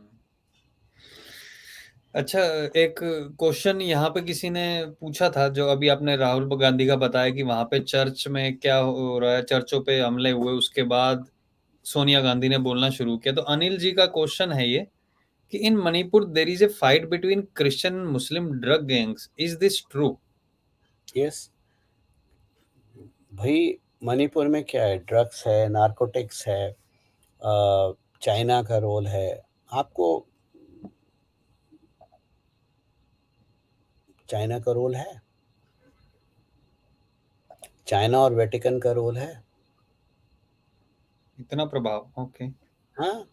अच्छा, एक क्वेश्चन यहाँ पे किसी ने पूछा था, जो अभी आपने राहुल गांधी का बताया कि वहाँ पे चर्च में क्या हो रहा है, चर्चों पे हमले हुए, उसके बाद सोनिया गांधी ने बोलना शुरू किया। तो अनिल जी का क्वेश्चन है ये कि in Manipur there is a fight between Christian Muslim drug gangs, is this true? Yes, भई मणिपुर में क्या है? ड्रग्स है, नारकोटिक्स है, चाइना का रोल है। आपको चाइना का रोल है, चाइना और वेटिकन का रोल है। इतना प्रभाव, ओके। हाँ,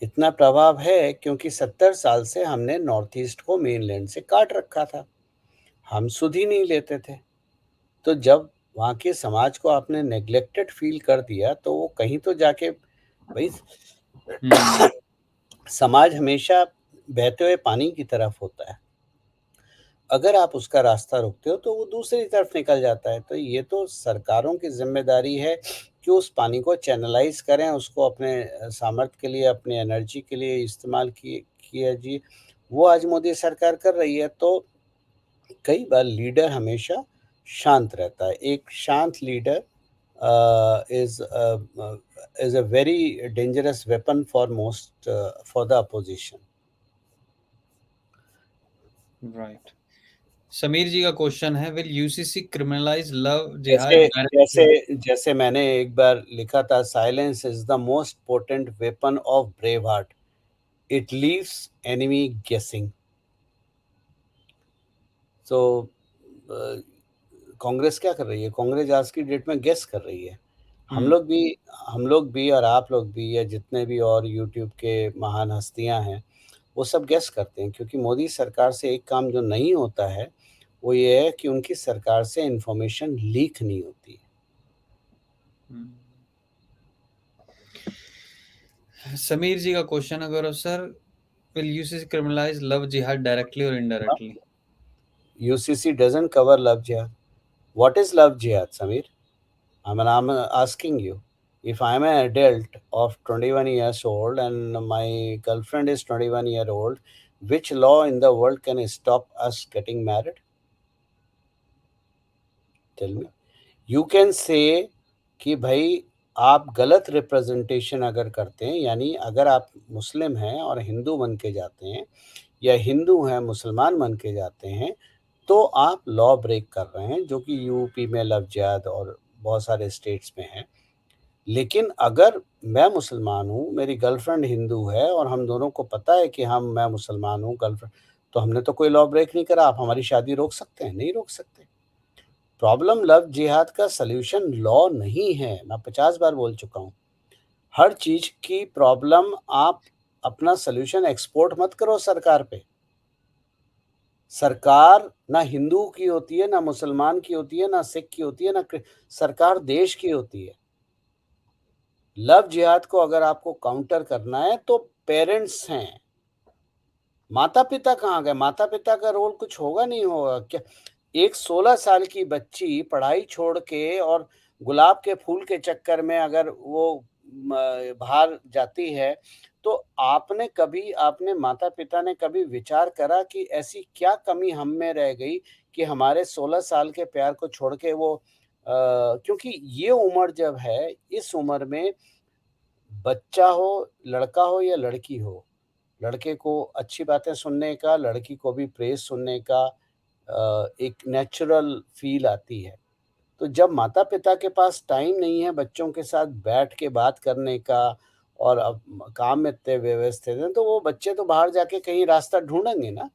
इतना प्रभाव है क्योंकि 70 साल से हमने नॉर्थ ईस्ट को मेनलैंड से काट रखा था। हम सुध ही नहीं लेते थे। तो जब वहाँ के समाज को आपने नेग्लेक्टेड फ़ील कर दिया, तो वो कहीं तो जाके भई हम्म। समाज हमेशा बहते हुए पानी की तरफ होता है। अगर आप उसका रास्ता रोकते हो, तो वो दूसरी तरफ निकल जाता है। तो ये तो सरकारों की ज़िम्मेदारी है कि उस पानी को चैनलाइज़ करें, उसको अपने सामर्थ्य के लिए, अपनी एनर्जी के लिए इस्तेमाल किया जी। वो आज मोदी सरकार कर रही है। तो कई बार लीडर हमेशा शांत रहता है। एक शांत leader is a very dangerous weapon for most for the opposition. Right. Sameer ji का क्वेश्चन है, विल यूसीसी क्रिमिनलाइज लव जिहाद जैसे डायरेक्टली? जैसे जैसे मैंने एक बार लिखा था, silence is the most potent weapon of brave heart, it leaves enemy गेसिंग। तो अ, कांग्रेस क्या कर रही है? कांग्रेस आज की डेट में गेस कर रही है। हम हम्म। लोग भी हम लोग भी और आप लोग भी, या जितने भी और यूट्यूब के महान हस्तियाँ हैं, वो सब गेस करते हैं, क्योंकि मोदी सरकार से एक काम जो नहीं होता है, वो ये है कि उनकी सरकार से इन्फॉर्मेशन लीक नहीं होती है। समीर जी का क्वेश्चन है, Gaurav sir, will UCC criminalize love jihad directly और indirectly? UCC doesn't cover love jihad. What is love jihad, Samir? I'm asking you. If I'm an adult of 21 years old and my girlfriend is 21-year old, which law in the world can stop us getting married? Tell me. You can say कि भाई आप गलत रिप्रेजेंटेशन अगर करते हैं, यानी अगर आप मुस्लिम हैं और हिंदू बन के जाते हैं, या हिंदू हैं मुसलमान बन के जाते हैं, तो आप लॉ ब्रेक कर रहे हैं, जो कि यूपी में लव जिहाद और बहुत सारे स्टेट्स में है। लेकिन अगर मैं मुसलमान हूँ, मेरी गर्लफ्रेंड हिंदू है और हम दोनों को पता है कि मैं मुसलमान हूँ, गर्लफ्रेंड, तो हमने तो कोई लॉ ब्रेक नहीं करा। आप हमारी शादी रोक सकते हैं? नहीं रोक सकते। प्रॉब्लम लव जिहाद का सॉल्यूशन लॉ नहीं है, मैं 50 बार बोल चुका हूँ। हर चीज़ की प्रॉब्लम आप अपना सॉल्यूशन एक्सपोर्ट मत करो सरकार पे। सरकार ना हिंदू की होती है, ना मुसलमान की होती है, ना सिख की होती है, ना सरकार देश की होती है। लव जिहाद को अगर आपको काउंटर करना है, तो पेरेंट्स हैं। माता-पिता कहाँ गए? माता-पिता का रोल कुछ होगा, नहीं होगा क्या? एक 16 साल की बच्ची पढ़ाई छोड़ के और गुलाब के फूल के चक्कर में अगर वो बाहर जाती है, तो आपने माता-पिता ने कभी विचार करा कि ऐसी क्या कमी हम में रह गई कि हमारे 16 साल के प्यार को छोड़ के वो क्योंकि ये उम्र जब है, इस उम्र में बच्चा हो, लड़का हो या लड़की हो, लड़के को अच्छी बातें सुनने का, लड़की को भी प्रेज़ सुनने का एक नेचुरल फ़ील आती है। तो जब माता-पिता के पास टाइम नहीं है बच्चों के साथ बैठ के बात करने का और अब काम में इतने व्यवस्थित हैं, तो वो बच्चे तो बाहर जाके कहीं रास्ता ढूँढेंगे ना।